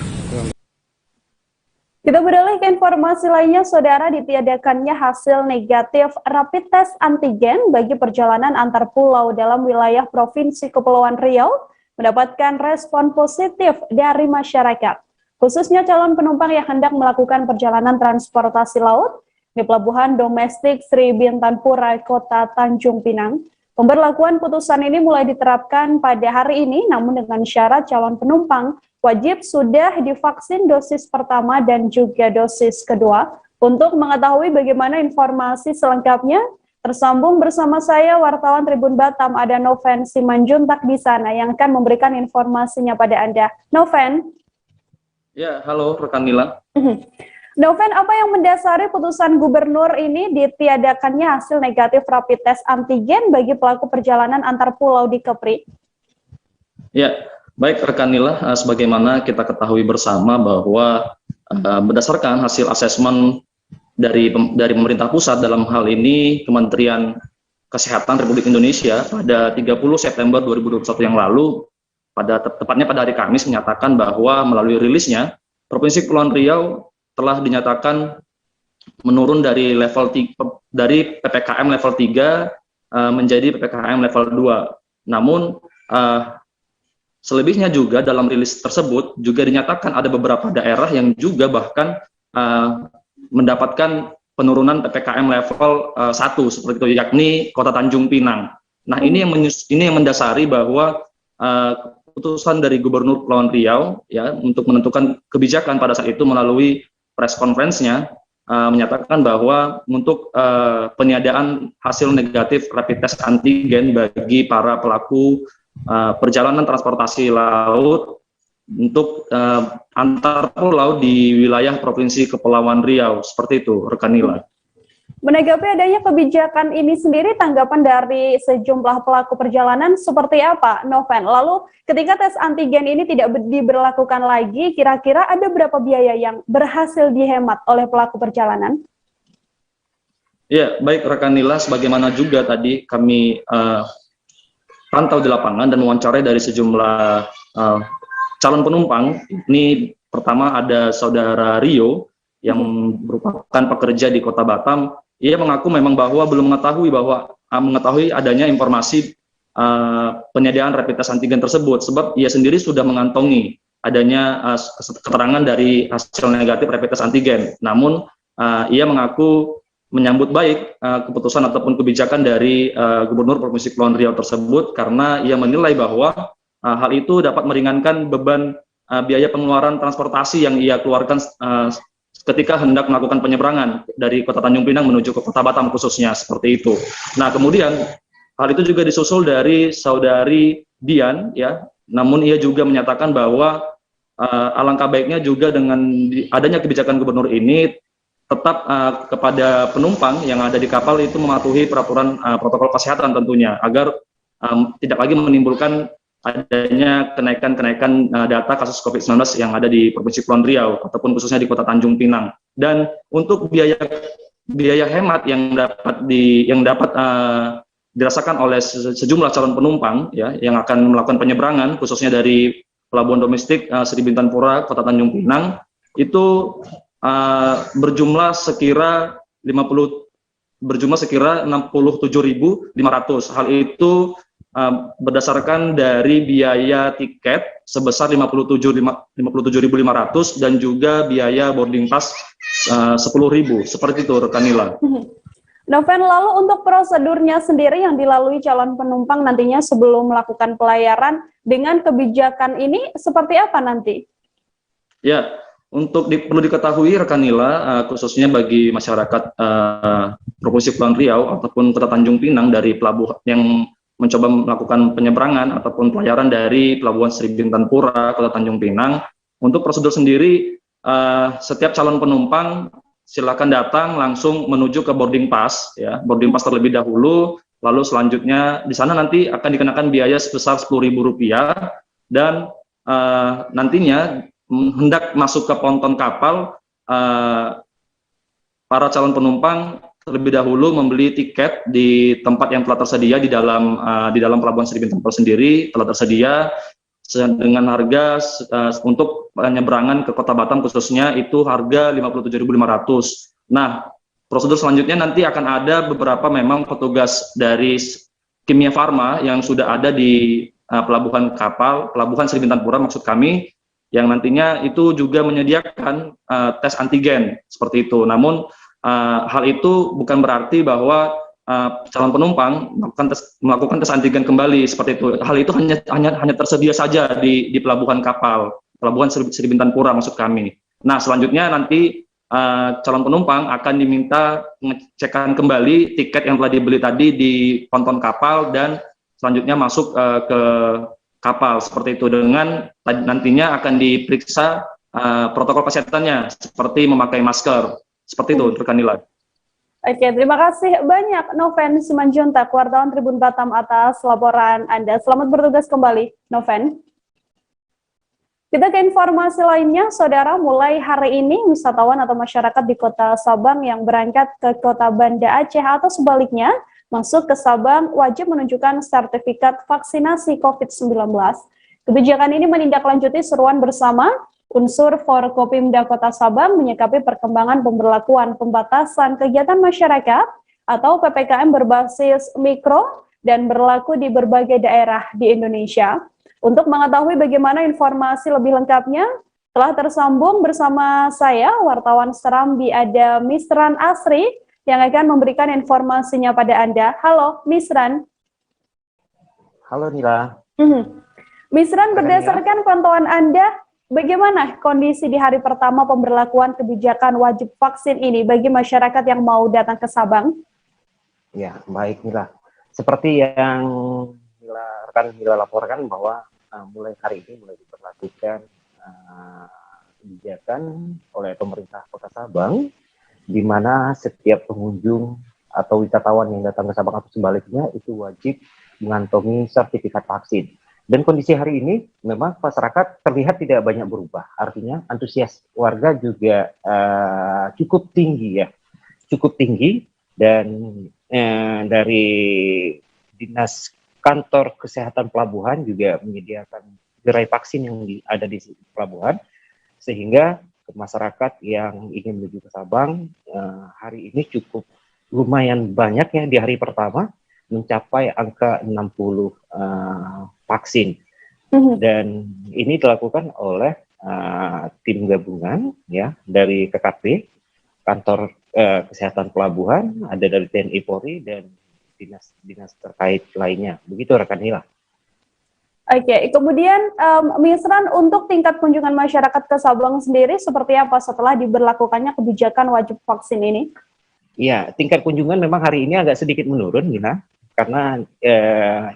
Kita beralih ke informasi lainnya, saudara. Ditiadakannya hasil negatif rapid test antigen bagi perjalanan antar pulau dalam wilayah Provinsi Kepulauan Riau mendapatkan respon positif dari masyarakat, khususnya calon penumpang yang hendak melakukan perjalanan transportasi laut di Pelabuhan Domestik Sri Bintanpura, Kota Tanjung Pinang. Pemberlakuan putusan ini mulai diterapkan pada hari ini, namun dengan syarat calon penumpang wajib sudah divaksin dosis pertama dan juga dosis kedua. Untuk mengetahui bagaimana informasi selengkapnya, tersambung bersama saya wartawan Tribun Batam, ada Noven Simanjuntak di sana yang akan memberikan informasinya pada Anda. Noven. Ya, halo rekan Nila. Noven, apa yang mendasari putusan gubernur ini ditiadakannya hasil negatif rapid test antigen bagi pelaku perjalanan antar pulau di Kepri? Ya, baik rekan Nila, sebagaimana kita ketahui bersama bahwa berdasarkan hasil asesmen dari pemerintah pusat, dalam hal ini Kementerian Kesehatan Republik Indonesia pada 30 September 2021 yang lalu, tepatnya pada hari Kamis, menyatakan bahwa melalui rilisnya, Provinsi Kepulauan Riau telah dinyatakan menurun dari dari PPKM level 3 menjadi PPKM level 2. Namun selebihnya juga dalam rilis tersebut juga dinyatakan ada beberapa daerah yang juga bahkan mendapatkan penurunan PPKM level 1 seperti itu, yakni Kota Tanjung Pinang. Nah, ini yang mendasari bahwa keputusan dari Gubernur Kepulauan Riau ya untuk menentukan kebijakan pada saat itu melalui press conference-nya menyatakan bahwa untuk peniadaan hasil negatif rapid test antigen bagi para pelaku perjalanan transportasi laut untuk antar pulau di wilayah Provinsi Kepulauan Riau. Seperti itu, rekan Nila. Menanggapi adanya kebijakan ini sendiri, tanggapan dari sejumlah pelaku perjalanan seperti apa, Noven? Lalu ketika tes antigen ini tidak diberlakukan lagi, kira-kira ada berapa biaya yang berhasil dihemat oleh pelaku perjalanan? Ya, baik rekan Nila, sebagaimana juga tadi kami pantau di lapangan dan wawancarai dari sejumlah calon penumpang. Ini pertama ada saudara Rio yang merupakan pekerja di Kota Batam. Ia mengaku memang bahwa belum mengetahui adanya informasi penyediaan rapid test antigen tersebut, sebab ia sendiri sudah mengantongi adanya keterangan dari hasil negatif rapid test antigen. Namun ia mengaku menyambut baik keputusan ataupun kebijakan dari Gubernur Provinsi Kepulauan Riau tersebut, karena ia menilai bahwa hal itu dapat meringankan beban biaya pengeluaran transportasi yang ia keluarkan ketika hendak melakukan penyeberangan dari Kota Tanjung Pinang menuju ke Kota Batam khususnya, seperti itu. Nah, kemudian hal itu juga disusul dari saudari Dian ya, namun ia juga menyatakan bahwa alangkah baiknya juga dengan adanya kebijakan gubernur ini tetap kepada penumpang yang ada di kapal itu mematuhi peraturan protokol kesehatan tentunya, agar tidak lagi menimbulkan adanya kenaikan data kasus COVID-19 yang ada di Provinsi Kepulauan Riau ataupun khususnya di Kota Tanjung Pinang. Dan untuk biaya hemat yang dapat dirasakan oleh sejumlah calon penumpang ya yang akan melakukan penyeberangan khususnya dari pelabuhan domestik Sri Bintang Pura, Kota Tanjung Pinang, itu berjumlah sekira 67.500. Hal itu berdasarkan dari biaya tiket sebesar 57.500 dan juga biaya boarding pass 10.000. Seperti itu rekan Nila. Noven, lalu untuk prosedurnya sendiri yang dilalui calon penumpang nantinya sebelum melakukan pelayaran dengan kebijakan ini seperti apa nanti? Ya, untuk perlu diketahui rekan Nila, khususnya bagi masyarakat Provinsi Kepulauan Riau ataupun Kota Tanjung Pinang dari pelabuhan yang mencoba melakukan penyeberangan ataupun pelayaran dari Pelabuhan Sri Bintang Pura, Kota Tanjung Pinang, untuk prosedur sendiri setiap calon penumpang silakan datang langsung menuju ke boarding pass ya, boarding pass terlebih dahulu, lalu selanjutnya di sana nanti akan dikenakan biaya sebesar Rp10.000 dan nantinya hendak masuk ke ponton kapal, para calon penumpang terlebih dahulu membeli tiket di tempat yang telah tersedia di dalam Pelabuhan Sri Bintang Pura sendiri, telah tersedia dengan harga untuk penyeberangan ke Kota Batam khususnya itu harga Rp57.500. Nah, prosedur selanjutnya nanti akan ada beberapa memang petugas dari Kimia Farma yang sudah ada di pelabuhan Sri Bintang Pura maksud kami, yang nantinya itu juga menyediakan tes antigen seperti itu. Namun hal itu bukan berarti bahwa calon penumpang melakukan tes antigen kembali seperti itu. Hal itu hanya tersedia saja di pelabuhan Sri Bintang Pura maksud kami. Nah, selanjutnya nanti calon penumpang akan diminta mengecekkan kembali tiket yang telah dibeli tadi di ponton kapal dan selanjutnya masuk ke kapal seperti itu, dengan nantinya akan diperiksa protokol kesehatannya seperti memakai masker. Seperti itu, rekan Nila. Oke, terima kasih banyak Noven Simanjuntak, wartawan Tribun Batam atas laporan Anda. Selamat bertugas kembali, Noven. Kita ke informasi lainnya, saudara. Mulai hari ini, wisatawan atau masyarakat di Kota Sabang yang berangkat ke Kota Banda Aceh atau sebaliknya masuk ke Sabang wajib menunjukkan sertifikat vaksinasi COVID-19. Kebijakan ini menindaklanjuti seruan bersama unsur Forkopimda Kota Sabang menyikapi perkembangan pemberlakuan pembatasan kegiatan masyarakat atau PPKM berbasis mikro dan berlaku di berbagai daerah di Indonesia. Untuk mengetahui bagaimana informasi lebih lengkapnya, telah tersambung bersama saya, wartawan Serambi, ada Misran Asri, yang akan memberikan informasinya pada Anda. Halo, Misran. Halo, Nila. Misran, berdasarkan pantauan Anda, bagaimana kondisi di hari pertama pemberlakuan kebijakan wajib vaksin ini bagi masyarakat yang mau datang ke Sabang? Ya, baik Mila. Seperti yang rekan Mila laporkan bahwa mulai hari ini mulai diberlakukan kebijakan oleh pemerintah Kota Sabang, di mana setiap pengunjung atau wisatawan yang datang ke Sabang atau sebaliknya itu wajib mengantongi sertifikat vaksin. Dan kondisi hari ini memang masyarakat terlihat tidak banyak berubah. Artinya antusias warga juga cukup tinggi ya, cukup tinggi. Dan dari Dinas Kantor Kesehatan Pelabuhan juga menyediakan gerai vaksin yang ada di pelabuhan, sehingga masyarakat yang ingin menuju ke Sabang hari ini cukup lumayan banyak ya, di hari pertama mencapai angka 60 vaksin. Dan ini dilakukan oleh tim gabungan ya dari KKP, Kantor Kesehatan Pelabuhan, ada dari TNI Polri dan dinas terkait lainnya. Begitu rekan Hila. Oke, kemudian Misran, untuk tingkat kunjungan masyarakat ke Sabang sendiri seperti apa setelah diberlakukannya kebijakan wajib vaksin ini? Iya, tingkat kunjungan memang hari ini agak sedikit menurun, Nina, karena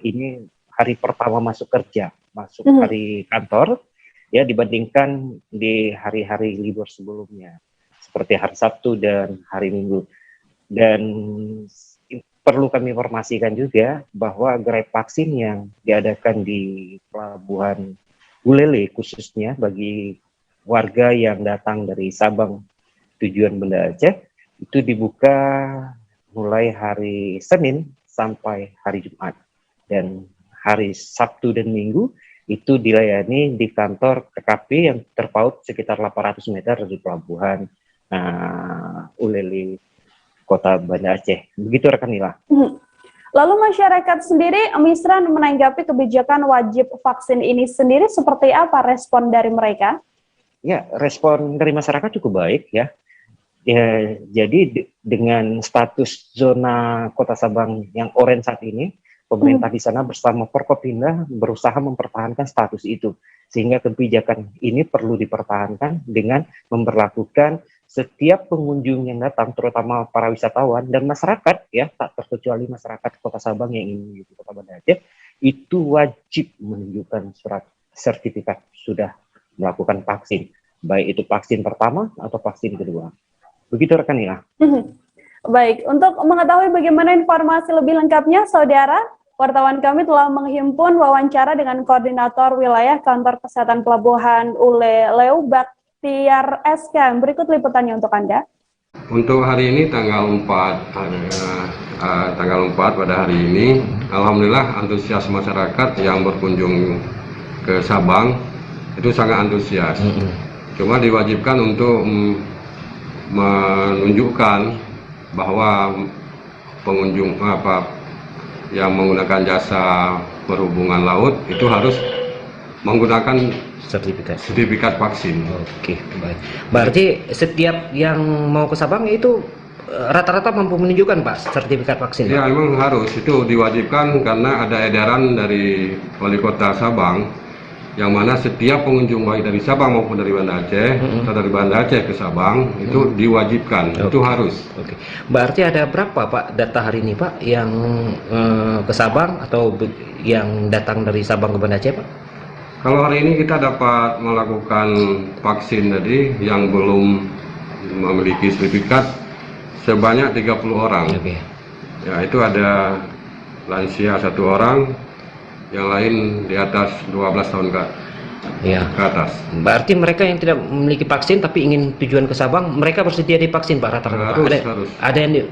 ini hari pertama masuk kerja, masuk hari kantor, ya dibandingkan di hari-hari libur sebelumnya, seperti hari Sabtu dan hari Minggu. Dan perlu kami informasikan juga bahwa gerai vaksin yang diadakan di Pelabuhan Bulele khususnya bagi warga yang datang dari Sabang tujuan Banda Aceh itu dibuka mulai hari Senin sampai hari Jumat, dan hari Sabtu dan Minggu itu dilayani di kantor KKP yang terpaut sekitar 800 meter dari Pelabuhan Bulele Kota Banda Aceh. Begitu rekan Nila. Lalu masyarakat sendiri, Misran, menanggapi kebijakan wajib vaksin ini sendiri seperti apa respon dari mereka? Ya, respon dari masyarakat cukup baik ya. Ya, jadi dengan status zona Kota Sabang yang oranye saat ini, pemerintah di sana bersama Forkopimda berusaha mempertahankan status itu, sehingga kebijakan ini perlu dipertahankan dengan memberlakukan setiap pengunjung yang datang, terutama para wisatawan dan masyarakat ya, tak terkecuali masyarakat Kota Sabang yang ingin menuju Kota Banda Aceh, itu wajib menunjukkan surat sertifikat sudah melakukan vaksin, baik itu vaksin pertama atau vaksin kedua. Begitu rekan Nila. Baik, untuk mengetahui bagaimana informasi lebih lengkapnya, saudara, wartawan kami telah menghimpun wawancara dengan Koordinator Wilayah Kantor Kesehatan Pelabuhan Bulele Tiar SK. Berikut liputannya untuk Anda. Untuk hari ini tanggal 4 pada hari ini, alhamdulillah antusias masyarakat yang berkunjung ke Sabang itu sangat antusias. Cuma diwajibkan untuk menunjukkan bahwa pengunjung yang menggunakan jasa perhubungan laut itu harus menggunakan sertifikat vaksin. Oke, baik. Berarti setiap yang mau ke Sabang itu rata-rata mampu menunjukkan Pak sertifikat vaksin? Ya, memang harus, itu diwajibkan karena ada edaran dari Wali Kota Sabang yang mana setiap pengunjung baik dari Sabang maupun dari Banda Aceh atau dari Banda Aceh ke Sabang itu diwajibkan, itu harus. Oke. Berarti ada berapa Pak data hari ini Pak yang ke Sabang atau yang datang dari Sabang ke Banda Aceh Pak? Kalau hari ini kita dapat melakukan vaksin tadi yang belum memiliki sertifikat sebanyak 30 orang. Ya, itu ada lansia 1 orang, yang lain di atas 12 tahun ke atas. Berarti mereka yang tidak memiliki vaksin tapi ingin tujuan ke Sabang, mereka bersedia divaksin Pak rata-rata? Harus. Ada yang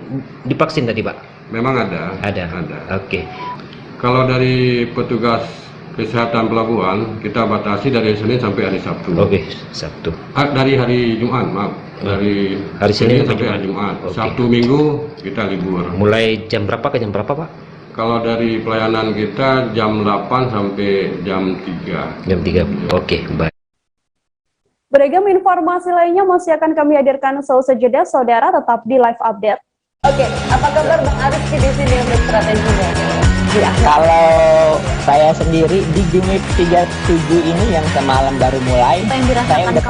divaksin tadi Pak? Memang ada. Ada. Oke. Kalau dari petugas Kesehatan Pelabuhan, kita batasi dari Senin sampai hari Sabtu. Oke, Sabtu. Dari hari Jumat, maaf. Dari hari Senin sampai hari Jumat. Sabtu Minggu kita libur. Mulai jam berapa ke jam berapa Pak? Kalau dari pelayanan kita jam 8 sampai jam 3. Jam 3, oke, baik. Beragam informasi lainnya masih akan kami hadirkan seusai jeda, saudara tetap di live update. Oke, apa kabar Bang Aris di sini untuk strateginya? Kalau saya sendiri di Jumip 37 ini yang semalam baru mulai, saya udah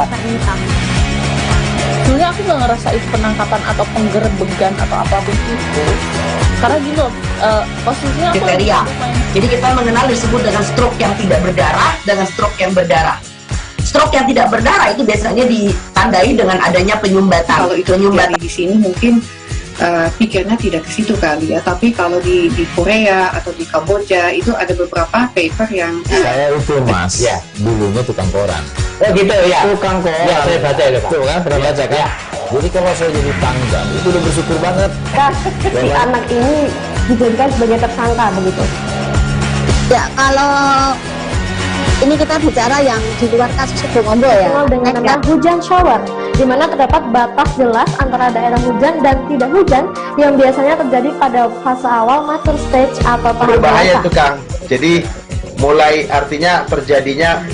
Sebenarnya aku nggak ngerasa itu penangkapan atau penggerebegan atau apapun itu, karena gini loh, posisinya aku kriteria. Jadi kita mengenal disebut dengan stroke yang tidak berdarah dengan stroke yang berdarah. Stroke yang tidak berdarah itu biasanya ditandai dengan adanya penyumbatan. Kalau itu terjadi di sini mungkin pikirnya tidak ke situ kali ya, tapi kalau di Korea atau di Kamboja itu ada beberapa paper yang Saya itu mas, ya dulunya tukang koran. Oh gitu ya. Tukang koran. Ya saya baca itu pak. Tuh kan pernah baca kan? Jadi kalau saya jadi pangdam itu udah bersyukur banget. Si anak ini dijadikan sebagai tersangka begitu. Ya kalau ini kita bicara yang di luar kasus Situbondo ya, dengan nama hujan shower, di mana terdapat batas jelas antara daerah hujan dan tidak hujan yang biasanya terjadi pada fase awal mature stage atau tahap Berbahaya dewasa. tuh Kang. Jadi mulai artinya terjadinya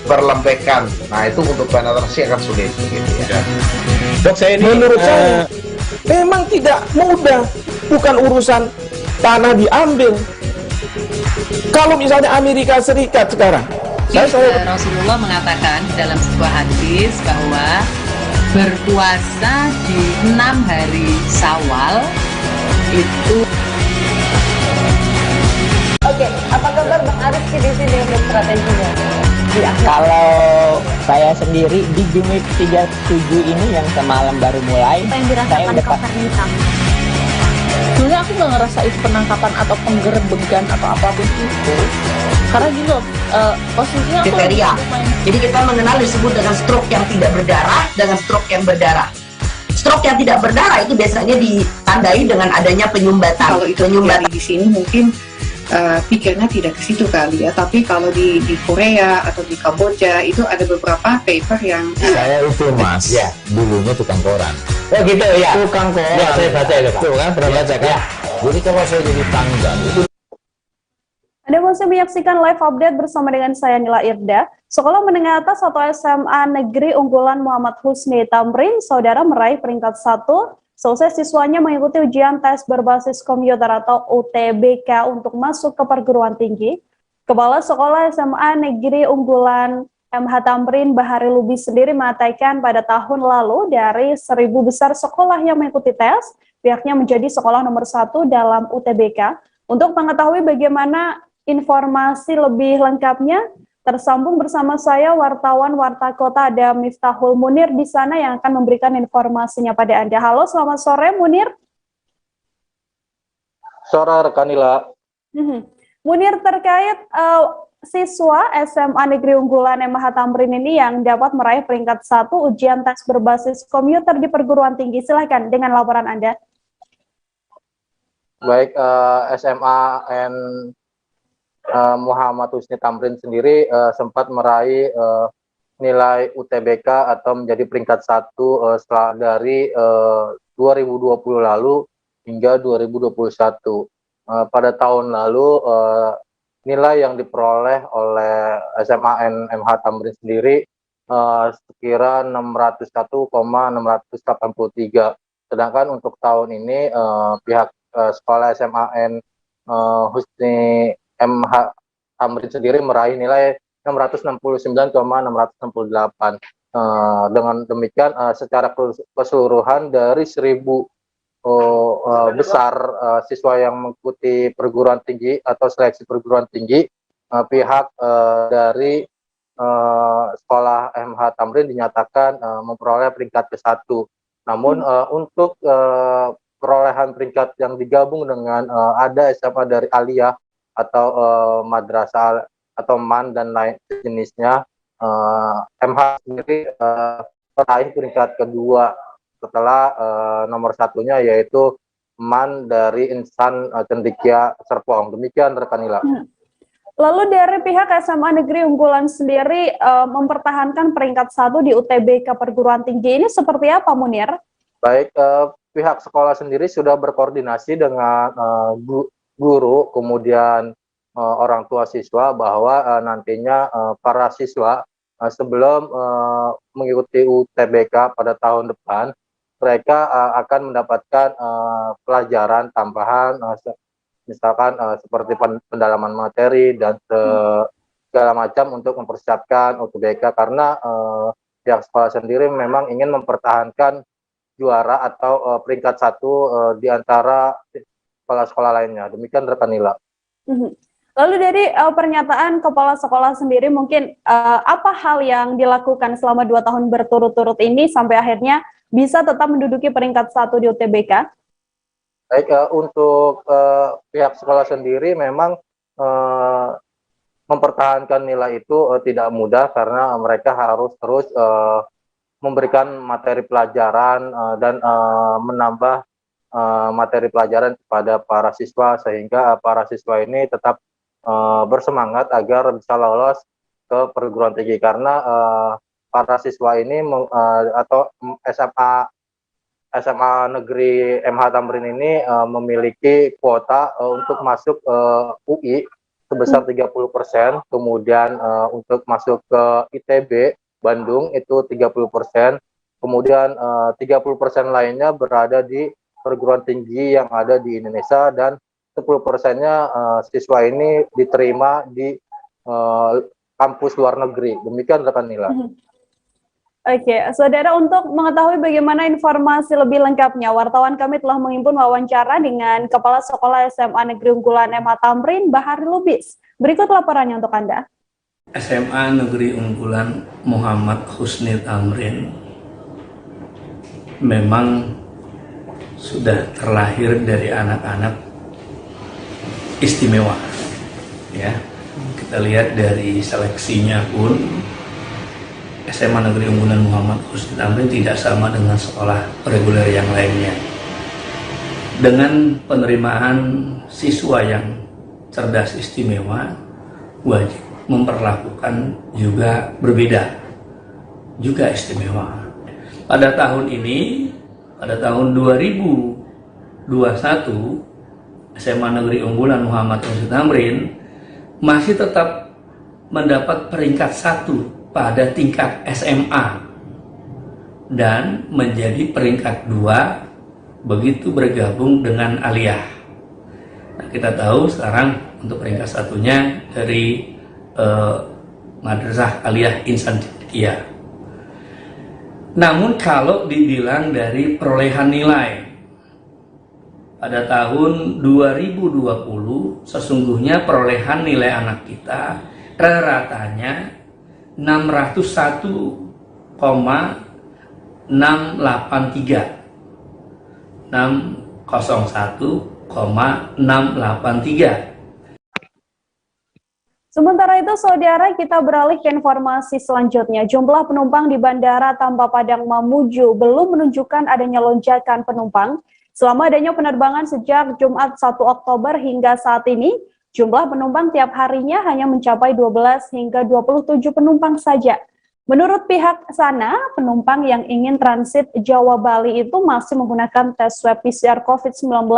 perlembekan. Nah itu untuk penetrasi akan sulit begitu ya. Dok, saya ini menurut saya memang tidak mudah, bukan urusan tanah diambil. Kalau misalnya Amerika Serikat sekarang, Rasulullah mengatakan dalam sebuah hadis bahwa berpuasa di 6 hari Syawal itu. Oke, apa kabar Bang Arif di sini untuk strateginya? Kalau saya sendiri di Jumip 37 ini yang semalam baru mulai, saya udah Sebenarnya aku nggak ngerasa itu penangkapan atau penggerebegan atau apapun itu, karena gini loh, posisinya aku kriteria. Jadi kita mengenal disebut dengan stroke yang tidak berdarah dengan stroke yang berdarah. Stroke yang tidak berdarah itu biasanya ditandai dengan adanya penyumbatan. Kalau itu terjadi di sini mungkin pikirnya tidak ke situ kali ya, tapi kalau di Korea atau di Kamboja itu ada beberapa paper yang Saya itu mas, ya dulunya tukang koran. Oh gitu ya. Tukang koran. Ya saya baca itu pak. Tuh kan pernah baca kan? Jadi kalau saya jadi pangdam itu. Anda masih menyaksikan live update bersama dengan saya Nila Irda. Sekolah menengah atas atau SMA Negeri unggulan Muhammad Husni Tamrin, saudara meraih peringkat 1. Selesai siswanya mengikuti ujian tes berbasis komputer atau UTBK untuk masuk ke perguruan tinggi. Kepala Sekolah SMA Negeri unggulan MH Tamrin Bahari Lubis sendiri mengatakan pada tahun lalu dari 1.000 besar sekolah yang mengikuti tes, pihaknya menjadi sekolah nomor 1 dalam UTBK. Untuk mengetahui bagaimana informasi lebih lengkapnya, tersambung bersama saya wartawan Warta Kota ada Miftahul Munir di sana yang akan memberikan informasinya pada Anda. Halo, selamat sore Munir. Sore Rekanila. Munir, terkait siswa SMA Negeri Unggulan MH Tamrin ini yang dapat meraih peringkat 1 ujian tes berbasis komputer di perguruan tinggi. Silakan dengan laporan Anda. Baik, SMA Muhammad Husni Tamrin sendiri sempat meraih nilai UTBK atau menjadi peringkat 1 setelah dari 2020 lalu hingga 2021. Pada tahun lalu nilai yang diperoleh oleh SMA MH Tamrin sendiri sekira 601,683. Sedangkan untuk tahun ini pihak sekolah SMA Husni MH Tamrin sendiri meraih nilai 669,668. Dengan demikian secara keseluruhan dari 1.000 besar siswa yang mengikuti perguruan tinggi atau seleksi perguruan tinggi, pihak dari sekolah MH Tamrin dinyatakan memperoleh peringkat ke-1. Namun untuk perolehan peringkat yang digabung dengan ada SMA dari Aliyah atau madrasah atau MAN dan lain jenisnya, MH sendiri meraih peringkat kedua setelah nomor satunya yaitu MAN dari Insan Cendekia Serpong. Demikian Rekanila. Lalu dari pihak SMA Negeri Unggulan sendiri mempertahankan peringkat 1 di UTBK perguruan tinggi ini seperti apa, Munir? Baik, pihak sekolah sendiri sudah berkoordinasi dengan guru, kemudian orang tua siswa bahwa nantinya para siswa sebelum mengikuti UTBK pada tahun depan, mereka akan mendapatkan pelajaran tambahan misalkan seperti pendalaman materi dan segala macam untuk mempersiapkan UTBK, karena pihak sekolah sendiri memang ingin mempertahankan juara atau peringkat 1 di antara sekolah-sekolah lainnya. Demikian rekan Nila. Lalu dari pernyataan kepala sekolah sendiri, mungkin apa hal yang dilakukan selama 2 tahun berturut-turut ini sampai akhirnya bisa tetap menduduki peringkat 1 di UTBK? Baik, untuk pihak sekolah sendiri memang mempertahankan nilai itu tidak mudah, karena mereka harus terus memberikan materi pelajaran dan menambah materi pelajaran kepada para siswa, sehingga para siswa ini tetap bersemangat agar bisa lolos ke perguruan tinggi, karena para siswa ini atau SMA Negeri MH Tamrin ini memiliki kuota untuk masuk UI sebesar 30%, kemudian untuk masuk ke ITB Bandung itu 30%, kemudian 30% lainnya berada di perguruan tinggi yang ada di Indonesia, dan 10%-nya siswa ini diterima di kampus luar negeri. Demikian rekan Nila. Oke, saudara, untuk mengetahui bagaimana informasi lebih lengkapnya, wartawan kami telah menghimpun wawancara dengan Kepala Sekolah SMA Negeri Unggulan MH Tamrin, Bahari Lubis. Berikut laporannya untuk Anda. SMA Negeri Unggulan Muhammad Husni Tamrin memang sudah terlahir dari anak-anak istimewa, ya. Kita lihat dari seleksinya pun SMA Negeri Unggulan Muhammad Husni Tamrin tidak sama dengan sekolah reguler yang lainnya. Dengan penerimaan siswa yang cerdas istimewa, wajib memperlakukan juga berbeda, juga istimewa. Pada tahun ini, pada tahun 2021, SMA Negeri Unggulan Muhammad Husni Tamrin masih tetap mendapat peringkat 1 pada tingkat SMA dan menjadi peringkat 2 begitu bergabung dengan aliyah. Nah, kita tahu sekarang untuk peringkat 1-nya dari Madrasah Aliyah Insan Cendekia. Namun kalau dibilang dari perolehan nilai pada tahun 2020, sesungguhnya perolehan nilai anak kita rata-ratanya 601,683. Sementara itu, saudara, kita beralih ke informasi selanjutnya. Jumlah penumpang di Bandara Tanpa Padang Mamuju belum menunjukkan adanya lonjakan penumpang. Selama adanya penerbangan sejak Jumat 1 Oktober hingga saat ini, jumlah penumpang tiap harinya hanya mencapai 12 hingga 27 penumpang saja. Menurut pihak sana, penumpang yang ingin transit Jawa Bali itu masih menggunakan tes swab PCR COVID-19,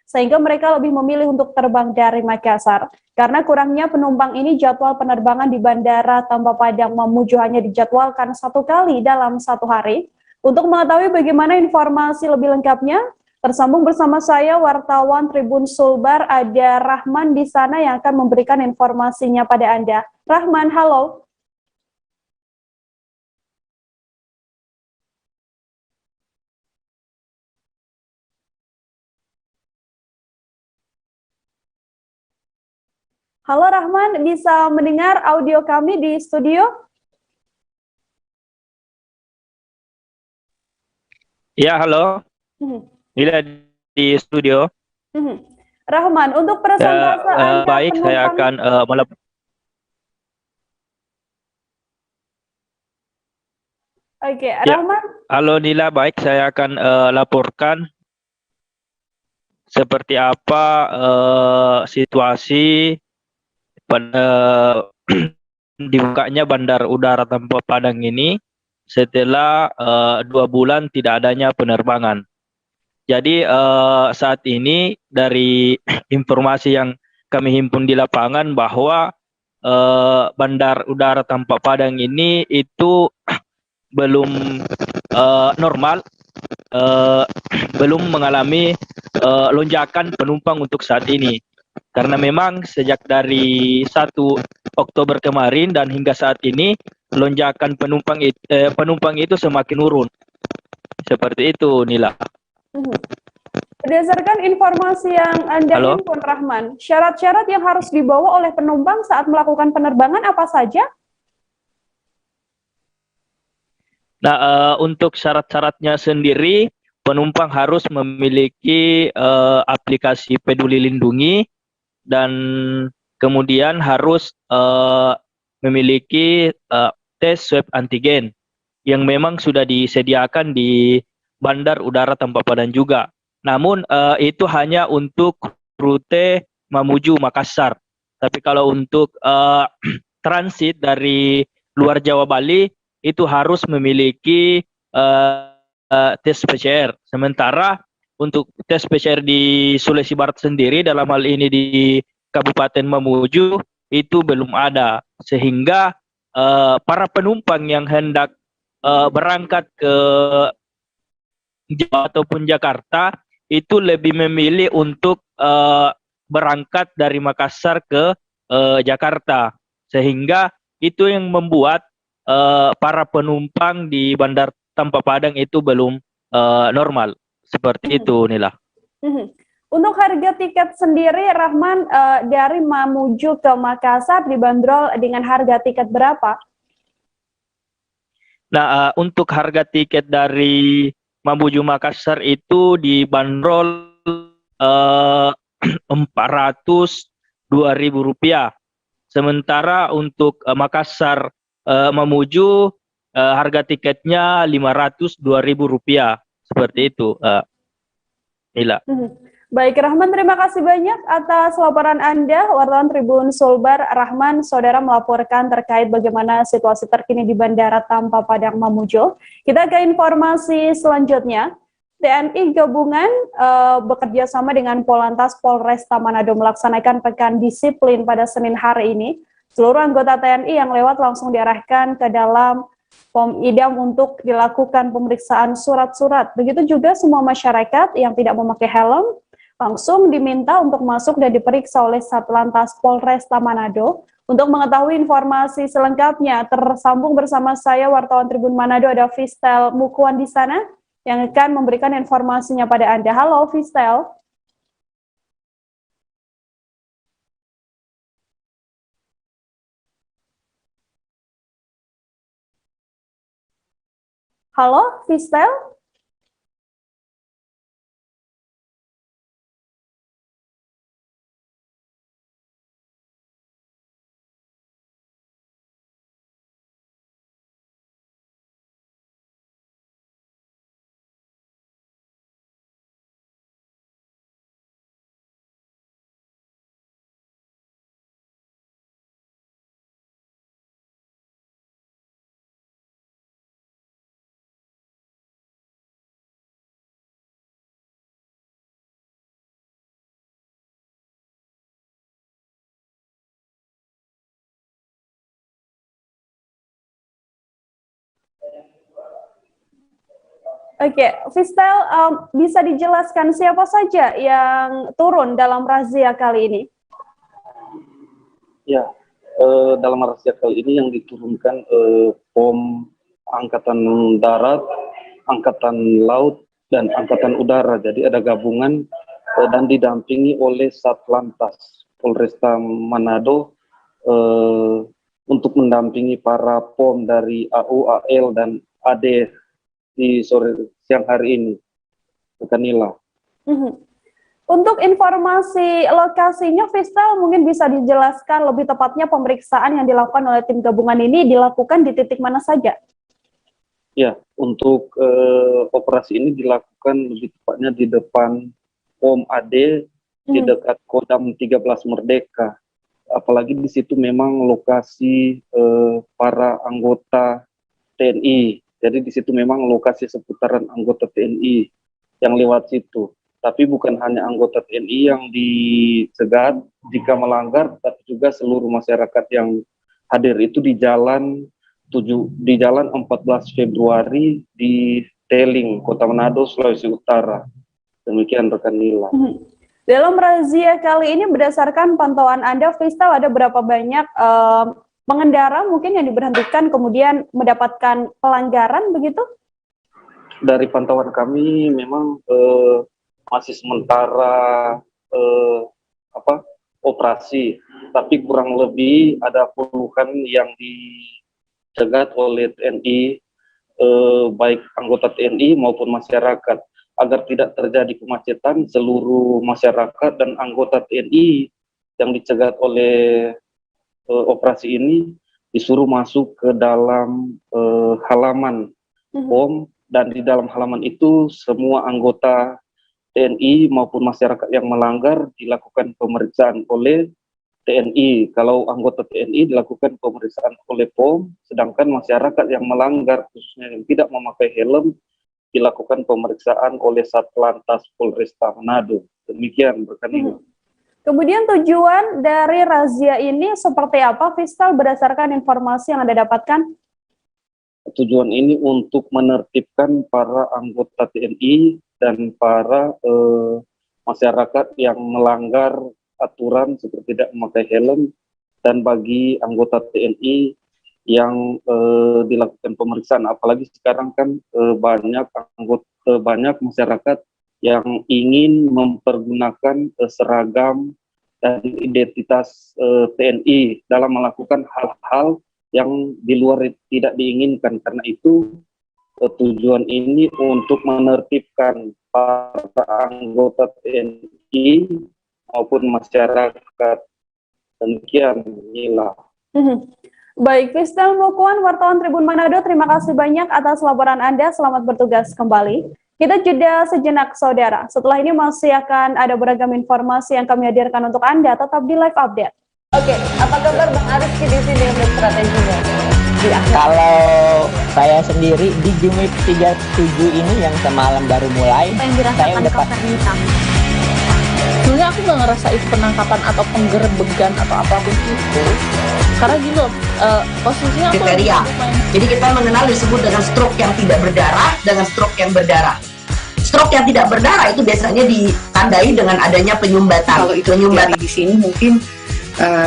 sehingga mereka lebih memilih untuk terbang dari Makassar. Karena kurangnya penumpang ini, jadwal penerbangan di Bandara Tanpa Padang Mamuju hanya dijadwalkan 1 kali dalam 1 hari. Untuk mengetahui bagaimana informasi lebih lengkapnya, tersambung bersama saya wartawan Tribun Sulbar, ada Rahman di sana yang akan memberikan informasinya pada Anda. Rahman, halo. Halo Rahman, bisa mendengar audio kami di studio? Ya, halo. Nila di studio. Rahman, untuk persentase angka baik, penumpang... saya akan Oke, Rahman. Halo Nila, baik, saya akan laporkan seperti apa situasi pada dibukanya Bandar Udara Tanpa Padang ini setelah 2 bulan tidak adanya penerbangan. Jadi saat ini dari informasi yang kami himpun di lapangan bahwa Bandar Udara Tanpa Padang ini itu belum normal belum mengalami lonjakan penumpang untuk saat ini. Karena memang sejak dari 1 Oktober kemarin dan hingga saat ini lonjakan penumpang itu semakin turun. Seperti itu, Nila. Berdasarkan informasi yang Anda himpun, Rahman, syarat-syarat yang harus dibawa oleh penumpang saat melakukan penerbangan apa saja? Nah, untuk syarat-syaratnya sendiri, penumpang harus memiliki aplikasi Peduli Lindungi dan kemudian harus memiliki tes swab antigen yang memang sudah disediakan di Bandar Udara Tampak Padan juga. Namun itu hanya untuk rute Mamuju Makassar. Tapi kalau untuk transit dari luar Jawa Bali itu harus memiliki tes PCR. Sementara untuk tes PCR di Sulawesi Barat sendiri, dalam hal ini di Kabupaten Mamuju, itu belum ada. Sehingga para penumpang yang hendak berangkat ke Jawa ataupun Jakarta, itu lebih memilih untuk berangkat dari Makassar ke Jakarta. Sehingga itu yang membuat para penumpang di Bandar Tampak Padang itu belum normal. Seperti itu, Nila. Untuk harga tiket sendiri, Rahman, dari Mamuju ke Makassar dibanderol dengan harga tiket berapa? Nah, untuk harga tiket dari Mamuju Makassar itu dibanderol Rp402.000. Sementara untuk Makassar Mamuju harga tiketnya Rp502.000. Seperti itu, Nila. Baik, Rahman, terima kasih banyak atas laporan Anda. Wartawan Tribun Sulbar, Rahman, saudara melaporkan terkait bagaimana situasi terkini di Bandara Tampak Padang Mamuju. Kita ke informasi selanjutnya. TNI gabungan bekerja sama dengan Polantas Polresta Manado melaksanakan pekan disiplin pada Senin hari ini. Seluruh anggota TNI yang lewat langsung diarahkan ke dalam Pom Idam untuk dilakukan pemeriksaan surat-surat. Begitu juga semua masyarakat yang tidak memakai helm langsung diminta untuk masuk dan diperiksa oleh Satlantas Polresta Manado. Untuk mengetahui informasi selengkapnya, tersambung bersama saya wartawan Tribun Manado ada Fistel Mukuan di sana yang akan memberikan informasinya pada Anda. Halo, Fistel. Halo, Fistel? Oke, Fistel, bisa dijelaskan siapa saja yang turun dalam razia kali ini? Ya, dalam razia kali ini yang diturunkan POM Angkatan Darat, Angkatan Laut, dan Angkatan Udara. Jadi ada gabungan dan didampingi oleh Satlantas Polresta Manado untuk mendampingi para POM dari AU, AL, dan AD di siang hari ini, Nila. Untuk informasi lokasinya, Fistel mungkin bisa dijelaskan lebih tepatnya pemeriksaan yang dilakukan oleh tim gabungan ini dilakukan di titik mana saja? Ya, untuk operasi ini dilakukan lebih tepatnya di depan POM AD di dekat Kodam 13 Merdeka. Apalagi di situ memang lokasi para anggota TNI. Jadi di situ memang lokasi seputaran anggota TNI yang lewat situ. Tapi bukan hanya anggota TNI yang dicegat jika melanggar, tapi juga seluruh masyarakat yang hadir itu di jalan 14 Februari di Teling, Kota Manado, Sulawesi Utara. Demikian rekan Nila. Dalam razia kali ini berdasarkan pantauan Anda, Fistal, ada berapa banyak pengendara mungkin yang diberhentikan kemudian mendapatkan pelanggaran begitu? Dari pantauan kami memang masih sementara operasi, tapi kurang lebih ada puluhan yang dicegat oleh TNI, baik anggota TNI maupun masyarakat, agar tidak terjadi kemacetan. Seluruh masyarakat dan anggota TNI yang dicegat oleh operasi ini disuruh masuk ke dalam halaman POM, dan di dalam halaman itu semua anggota TNI maupun masyarakat yang melanggar dilakukan pemeriksaan oleh TNI. Kalau anggota TNI dilakukan pemeriksaan oleh POM, sedangkan masyarakat yang melanggar, khususnya yang tidak memakai helm, dilakukan pemeriksaan oleh Satlantas Polresta Manado. Demikian rekan Nila. Kemudian tujuan dari razia ini seperti apa, Fistal, berdasarkan informasi yang Anda dapatkan? Tujuan ini untuk menertibkan para anggota TNI dan para masyarakat yang melanggar aturan seperti tidak memakai helm, dan bagi anggota TNI yang dilakukan pemeriksaan, apalagi sekarang kan banyak masyarakat yang ingin mempergunakan seragam dan identitas TNI dalam melakukan hal-hal yang di luar tidak diinginkan. Karena itu tujuan ini untuk menertibkan para anggota TNI maupun masyarakat. Demikian, Nila. Baik, Fistal Mokuan, wartawan Tribun Manado, terima kasih banyak atas laporan Anda. Selamat bertugas kembali. Kita jeda sejenak, saudara. Setelah ini masih akan ada beragam informasi yang kami hadirkan untuk Anda. Tetap di live update. Oke, apa kabar Bang Ariski di sini untuk strateginya? Kalau saya sendiri di Jumip 37 ini yang semalam baru mulai, saya udah Sebenarnya aku nggak ngerasa itu penangkapan atau penggerebegan atau apapun itu, karena gini loh, posisinya aku kriteria. Jadi kita mengenal disebut dengan stroke yang tidak berdarah dengan stroke yang berdarah. Stroke yang tidak berdarah itu biasanya ditandai dengan adanya penyumbatan. Kalau itu terjadi di sini mungkin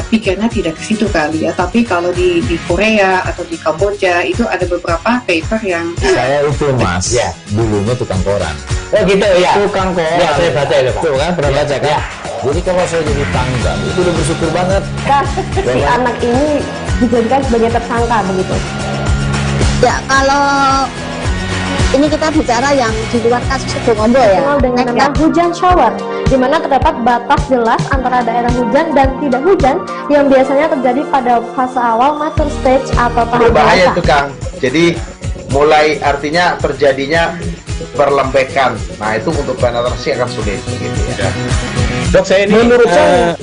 pikirnya tidak ke situ kali ya, tapi kalau di Korea atau di Kamboja itu ada beberapa paper yang saya itu Mas, ya, dulunya tukang koran. Oh gitu ya, tukang koran. Ya, saya baca itu Pak. Tuh kan, pernah baca kan? Ya. Jadi kalau saya jadi tanggal itu udah bersyukur banget. Si anak ini dijadikan sebagai tersangka begitu. Ya, kalau ini kita bicara yang di luar kasus Situbondo ya, dengan nama hujan shower, di mana terdapat batas jelas antara daerah hujan dan tidak hujan yang biasanya terjadi pada fase awal mature stage atau tahap berbahaya itu Kang. Jadi mulai artinya terjadinya perlembekan. Nah itu untuk penetrasi akan sulit gitu ya. Dok, saya ini menurut saya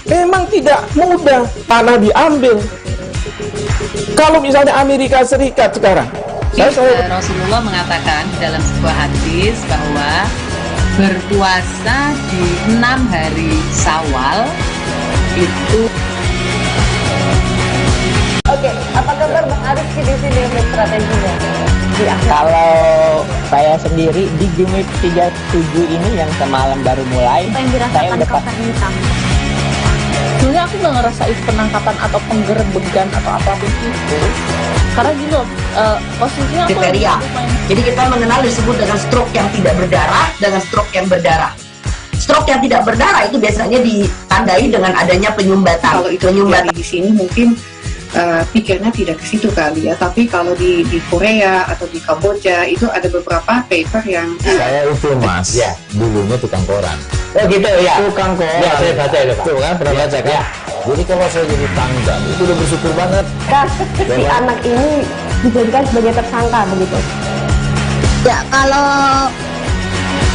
memang tidak mudah tanah diambil. Kalau misalnya Amerika Serikat sekarang, Rasulullah mengatakan dalam sebuah hadis bahwa berpuasa di 6 hari Syawal itu. Oke, apa kabar Bang Ariski di sini untuk strateginya? Kalau saya sendiri di Jumip 37 ini yang semalam baru mulai, saya udah sebenarnya aku nggak ngerasa itu penangkapan atau penggerebegan atau apapun itu, karena gini loh, posisinya kriteria. Jadi kita mengenal disebut dengan stroke yang tidak berdarah dengan stroke yang berdarah. Stroke yang tidak berdarah itu biasanya ditandai dengan adanya penyumbatan. Kalau itu terjadi di sini mungkin pikirnya tidak ke situ kali ya, tapi kalau di Korea atau di Kamboja itu ada beberapa paper yang saya itu Mas, ya, dulunya tukang koran. Oh gitu ya, tukang koran. Ya, saya baca itu Pak. Tuh kan, pernah baca kan? Ya. Jadi kalau saya jadi tanggal itu udah bersyukur banget. Si anak ini dijadikan sebagai tersangka begitu. Ya, kalau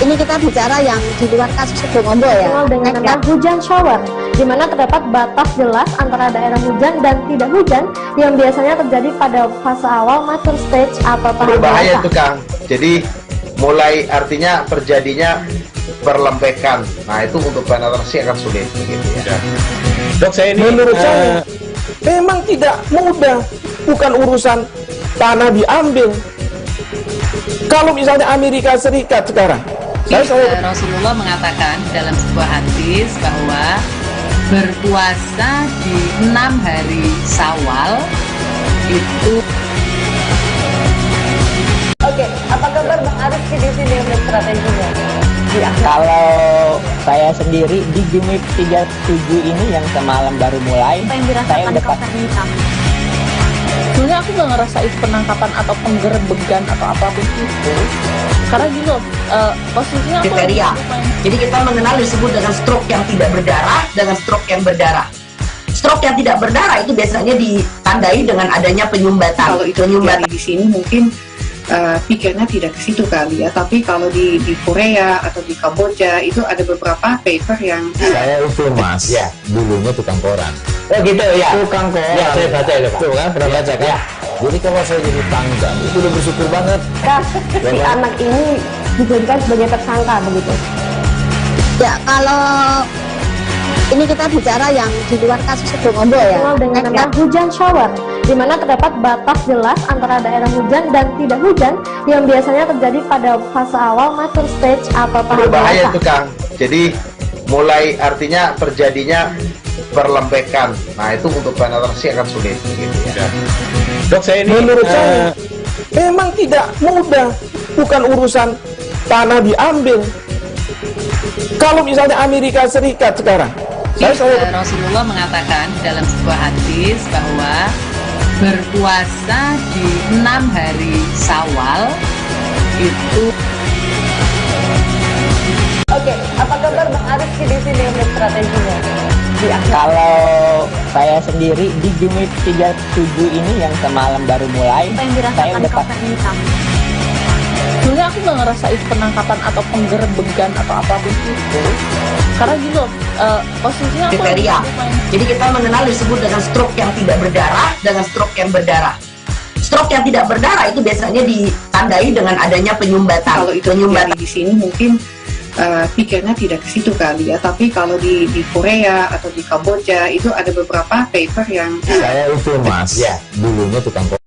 ini kita bicara yang di luar kasus Situbondo ya, dengan nama hujan shower, di mana terdapat batas jelas antara daerah hujan dan tidak hujan yang biasanya terjadi pada fase awal mature stage atau tahap berbahaya itu Kang. Jadi mulai artinya terjadinya perlembekan. Nah itu untuk penetrasi akan sulit gitu ya. Dok, saya ini menurut saya memang tidak mudah, bukan urusan tanah diambil. Kalau misalnya Amerika Serikat sekarang, Rasulullah mengatakan dalam sebuah hadis bahwa berpuasa di 6 hari Syawal itu. Oke, apa kabar Bang Arif di sini untuk strateginya? Ya, kalau saya sendiri di Jumip 37 ini yang semalam baru mulai, saya udah sebenarnya aku nggak ngerasa itu penangkapan atau penggerbegan atau apapun itu, karena gini loh, posisinya aku kriteria. Jadi kita mengenal disebut dengan stroke yang tidak berdarah dengan stroke yang berdarah. Stroke yang tidak berdarah itu biasanya ditandai dengan adanya penyumbatan. Kalau itu terjadi di sini mungkin pikirnya tidak ke situ kali ya, tapi kalau di Korea atau di Kamboja itu ada beberapa paper yang saya itu mas, ya dulunya tukang koran. Oh gitu ya, tukang koran. Ya saya baca itu pak. Tuh kan pernah baca kan? Ya. Jadi kalau saya jadi pangdam itu udah bersyukur banget. Si anak ini dijadikan sebagai tersangka begitu. Ya, kalau ini kita bicara yang di luar kasus Situbondo ya, dengan nama hujan shower, di mana terdapat batas jelas antara daerah hujan dan tidak hujan yang biasanya terjadi pada fase awal mature stage atau tahap berbahaya dewasa. itu Kang. Jadi mulai artinya terjadinya perlembekan. Nah itu untuk penetrasi akan sulit gitu ya. Dok, saya ini menurut saya memang tidak mudah, bukan urusan tanah diambil. Kalau misalnya Amerika Serikat sekarang, Rasulullah mengatakan dalam sebuah hadis bahwa berpuasa di 6 hari Syawal itu. Oke, apa kabar Bang Arif di sini untuk strateginya? Ya, kalau saya sendiri di Jumip 37 ini yang semalam baru mulai, saya udah sebenarnya aku nggak ngerasa itu penangkapan atau penggerbegan atau apapun itu, karena gini loh, posisinya aku kriteria. Jadi kita mengenal disebut dengan stroke yang tidak berdarah dengan stroke yang berdarah. Stroke yang tidak berdarah itu biasanya ditandai dengan adanya penyumbatan. Kalau itu terjadi di sini mungkin pikirnya tidak ke situ kali ya, tapi kalau di Korea atau di Kamboja itu ada beberapa paper yang saya itu mas, ya dulunya tukang koran.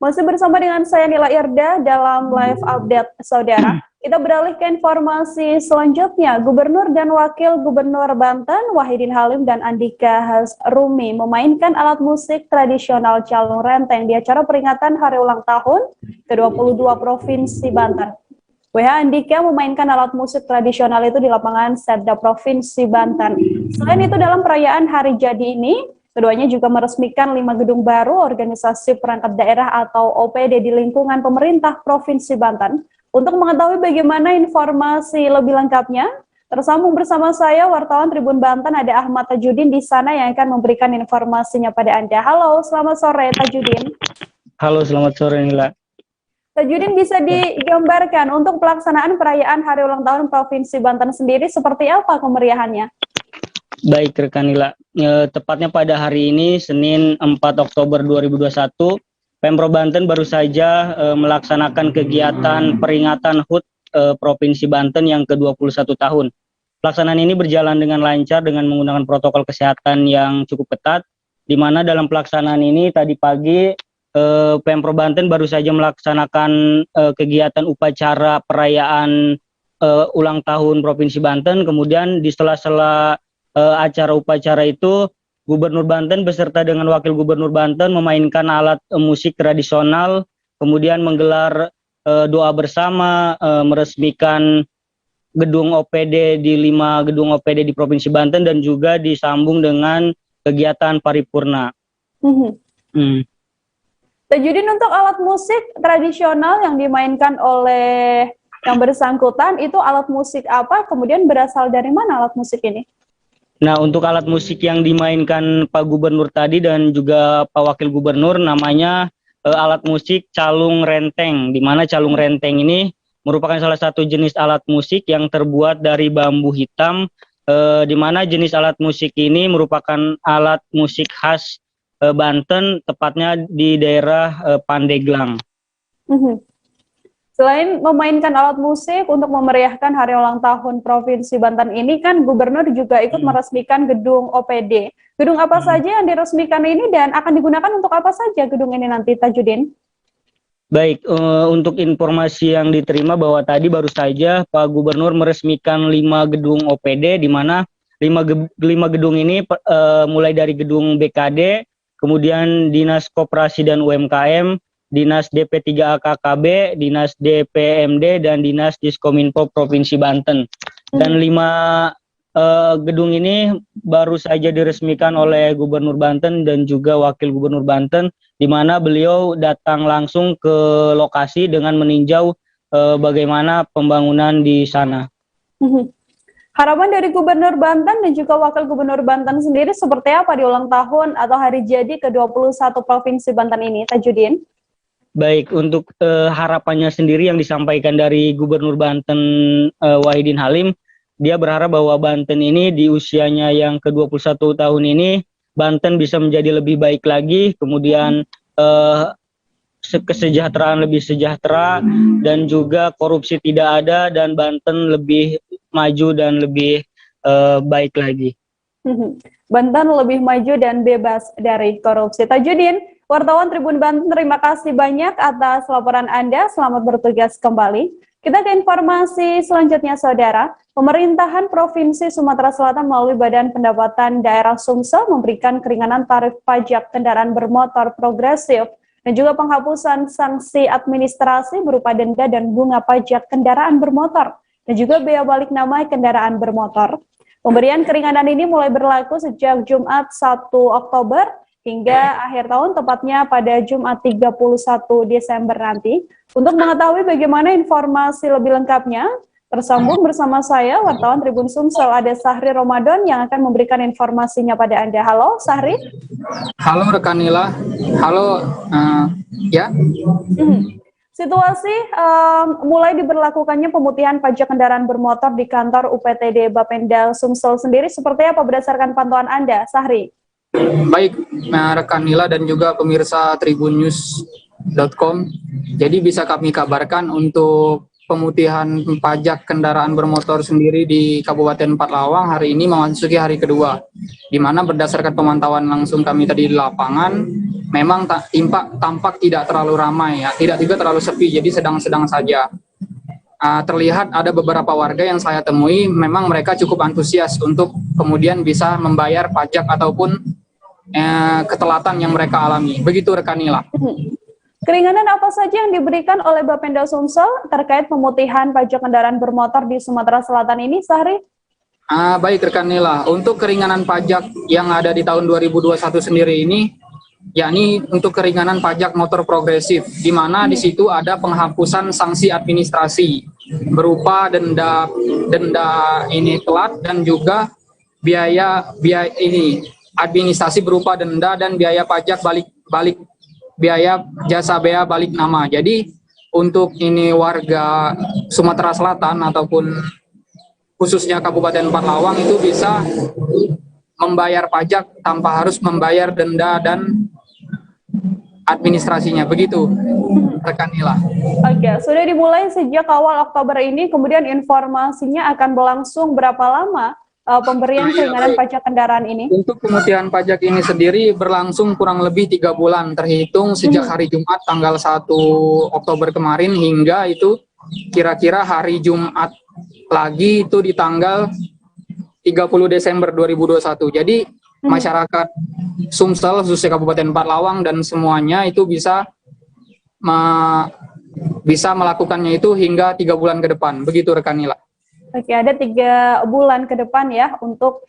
Masih bersama dengan saya Nila Irda dalam live update saudara. Kita beralih ke informasi selanjutnya. Gubernur dan Wakil Gubernur Banten Wahidin Halim dan Andika Hasrumi memainkan alat musik tradisional calung renteng di acara peringatan hari ulang tahun ke-22 Provinsi Banten. WH Andika memainkan alat musik tradisional itu di lapangan Setda Provinsi Banten. Selain itu dalam perayaan hari jadi ini, keduanya juga meresmikan 5 gedung baru organisasi perangkat daerah atau OPD di lingkungan pemerintah Provinsi Banten. Untuk mengetahui bagaimana informasi lebih lengkapnya, tersambung bersama saya wartawan Tribun Banten ada Ahmad Tajudin di sana yang akan memberikan informasinya pada Anda. Halo, selamat sore Tajudin. Halo, selamat sore Nila. Tajudin, bisa digambarkan untuk pelaksanaan perayaan hari ulang tahun Provinsi Banten sendiri seperti apa kemeriahannya? Baik rekan Nila, tepatnya pada hari ini Senin 4 Oktober 2021, Pemprov Banten baru saja melaksanakan kegiatan peringatan HUT Provinsi Banten yang ke-21 tahun. Pelaksanaan ini berjalan dengan lancar dengan menggunakan protokol kesehatan yang cukup ketat, di mana dalam pelaksanaan ini tadi pagi Pemprov Banten baru saja melaksanakan kegiatan upacara perayaan ulang tahun Provinsi Banten. Kemudian di sela-sela acara upacara itu, Gubernur Banten beserta dengan Wakil Gubernur Banten memainkan alat musik tradisional, kemudian menggelar doa bersama, meresmikan gedung OPD di 5 gedung OPD di Provinsi Banten dan juga disambung dengan kegiatan paripurna. Tajudin, untuk alat musik tradisional yang dimainkan oleh yang bersangkutan itu alat musik apa? Kemudian berasal dari mana alat musik ini? Nah, untuk alat musik yang dimainkan Pak Gubernur tadi dan juga Pak Wakil Gubernur namanya alat musik calung renteng, di mana calung renteng ini merupakan salah satu jenis alat musik yang terbuat dari bambu hitam, di mana jenis alat musik ini merupakan alat musik khas Banten, tepatnya di daerah Pandeglang. Selain memainkan alat musik untuk memeriahkan hari ulang tahun Provinsi Banten ini, kan Gubernur juga ikut meresmikan gedung OPD. Gedung apa saja yang diresmikan ini dan akan digunakan untuk apa saja gedung ini nanti, Tajudin? Baik, untuk informasi yang diterima bahwa tadi baru saja Pak Gubernur meresmikan 5 gedung OPD, di mana 5 gedung ini mulai dari gedung BKD, kemudian Dinas Koperasi dan UMKM, Dinas DP3A KKB, Dinas DPMD, dan Dinas Diskominfo Provinsi Banten. Dan 5 gedung ini baru saja diresmikan oleh Gubernur Banten dan juga Wakil Gubernur Banten, di mana beliau datang langsung ke lokasi dengan meninjau bagaimana pembangunan di sana. Harapan dari Gubernur Banten dan juga Wakil Gubernur Banten sendiri seperti apa di ulang tahun atau hari jadi ke-21 Provinsi Banten ini, Tajudin? Baik, untuk harapannya sendiri yang disampaikan dari Gubernur Banten Wahidin Halim, dia berharap bahwa Banten ini di usianya yang ke-21 tahun ini, Banten bisa menjadi lebih baik lagi, kemudian kesejahteraan lebih sejahtera, dan juga korupsi tidak ada, dan Banten lebih maju dan lebih baik lagi. Banten lebih maju dan bebas dari korupsi. Tajudin, wartawan Tribun Banten, terima kasih banyak atas laporan Anda. Selamat bertugas kembali. Kita ke informasi selanjutnya, Saudara. Pemerintahan Provinsi Sumatera Selatan melalui Badan Pendapatan Daerah Sumsel memberikan keringanan tarif pajak kendaraan bermotor progresif dan juga penghapusan sanksi administrasi berupa denda dan bunga pajak kendaraan bermotor dan juga bea balik nama kendaraan bermotor. Pemberian keringanan ini mulai berlaku sejak Jumat 1 Oktober hingga akhir tahun, tepatnya pada Jumat 31 Desember nanti. Untuk mengetahui bagaimana informasi lebih lengkapnya, tersambung bersama saya, wartawan Tribun Sumsel, ada Sahri Ramadan yang akan memberikan informasinya pada Anda. Halo, Sahri. Halo, rekan Nila. Halo, ya. Situasi mulai diberlakukannya pemutihan pajak kendaraan bermotor di kantor UPTD Bapenda Sumsel sendiri seperti apa berdasarkan pantauan Anda, Sahri? Baik, rekan Nila dan juga pemirsa tribunnews.com. Jadi bisa kami kabarkan untuk pemutihan pajak kendaraan bermotor sendiri di Kabupaten Empat-Lawang hari ini memasuki hari kedua, di mana berdasarkan pemantauan langsung kami tadi di lapangan, memang tampak tidak terlalu ramai, ya, tidak juga terlalu sepi, jadi sedang-sedang saja. Terlihat ada beberapa warga yang saya temui, memang mereka cukup antusias untuk kemudian bisa membayar pajak ataupun ketelatan yang mereka alami. Begitu rekan Nila. Keringanan apa saja yang diberikan oleh Bapenda Sumsel terkait pemutihan pajak kendaraan bermotor di Sumatera Selatan ini, Sahri? Baik rekan Nila, untuk keringanan pajak yang ada di tahun 2021 sendiri ini, yakni untuk keringanan pajak motor progresif, di mana di situ ada penghapusan sanksi administrasi berupa denda ini telat dan juga biaya ini administrasi berupa denda dan biaya pajak balik biaya jasa bea balik nama. Jadi untuk ini warga Sumatera Selatan ataupun khususnya Kabupaten Empat-Lawang itu bisa membayar pajak tanpa harus membayar denda dan administrasinya. Begitu rekan Nila. Oke, sudah dimulai sejak awal Oktober ini, kemudian informasinya akan berlangsung berapa lama pemberian keringanan pajak kendaraan ini? Untuk pemutihan pajak ini sendiri berlangsung kurang lebih 3 bulan, terhitung sejak hari Jumat tanggal 1 Oktober kemarin hingga itu kira-kira hari Jumat lagi itu di tanggal 30 Desember 2021. Jadi masyarakat Sumsel, khususnya Kabupaten Empat-Lawang dan semuanya itu bisa melakukannya itu hingga 3 bulan ke depan. Begitu rekan Nila. Oke, ada 3 bulan ke depan ya untuk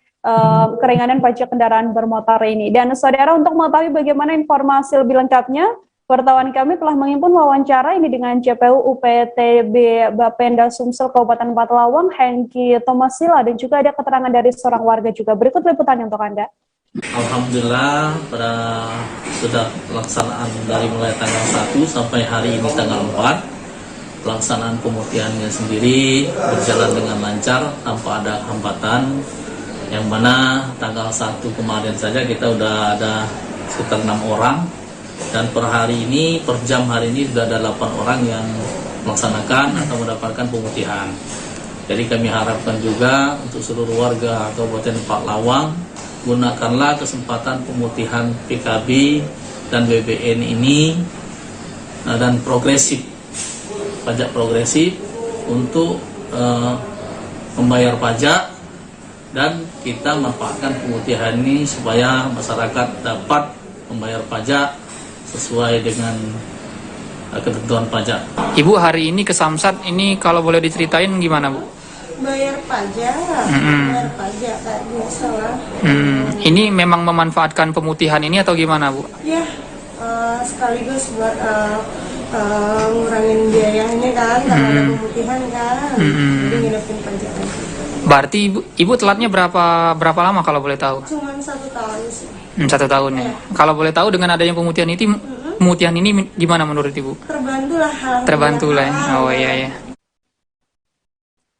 keringanan pajak kendaraan bermotor ini. Dan saudara, untuk mengetahui bagaimana informasi lebih lengkapnya, wartawan kami telah menghimpun wawancara ini dengan JPU UPTB Bapenda Sumsel Kabupaten Empat-Lawang, Hengki Tomasila, dan juga ada keterangan dari seorang warga juga. Berikut liputannya untuk Anda. Alhamdulillah sudah pelaksanaan dari mulai tanggal 1 sampai hari ini tanggal 4. Pelaksanaan pemutihannya sendiri berjalan dengan lancar tanpa ada hambatan, yang mana tanggal 1 kemarin saja kita udah ada sekitar 6 orang, dan per hari ini, per jam hari ini sudah ada 8 orang yang melaksanakan atau mendapatkan pemutihan. Jadi kami harapkan juga untuk seluruh warga Kabupaten Empat-Lawang, gunakanlah kesempatan pemutihan PKB dan BBN ini dan progresif, pajak progresif untuk membayar pajak, dan kita manfaatkan pemutihan ini supaya masyarakat dapat membayar pajak sesuai dengan ketentuan pajak. Ibu hari ini ke Samsat ini kalau boleh diceritain gimana Bu? Bayar pajak, bayar pajak kayak biasa lah. Ini memang memanfaatkan pemutihan ini atau gimana Bu? Ya, sekaligus buat ngurangin biayanya kan, karena ada pemutihan kan, jadi nginepin pajak aja. Berarti ibu telatnya berapa lama kalau boleh tahu? Cuman 1 tahun sih. 1 tahun ya. Kalau boleh tahu dengan adanya pemutihan ini gimana menurut ibu? Terbantu lah. Oh iya.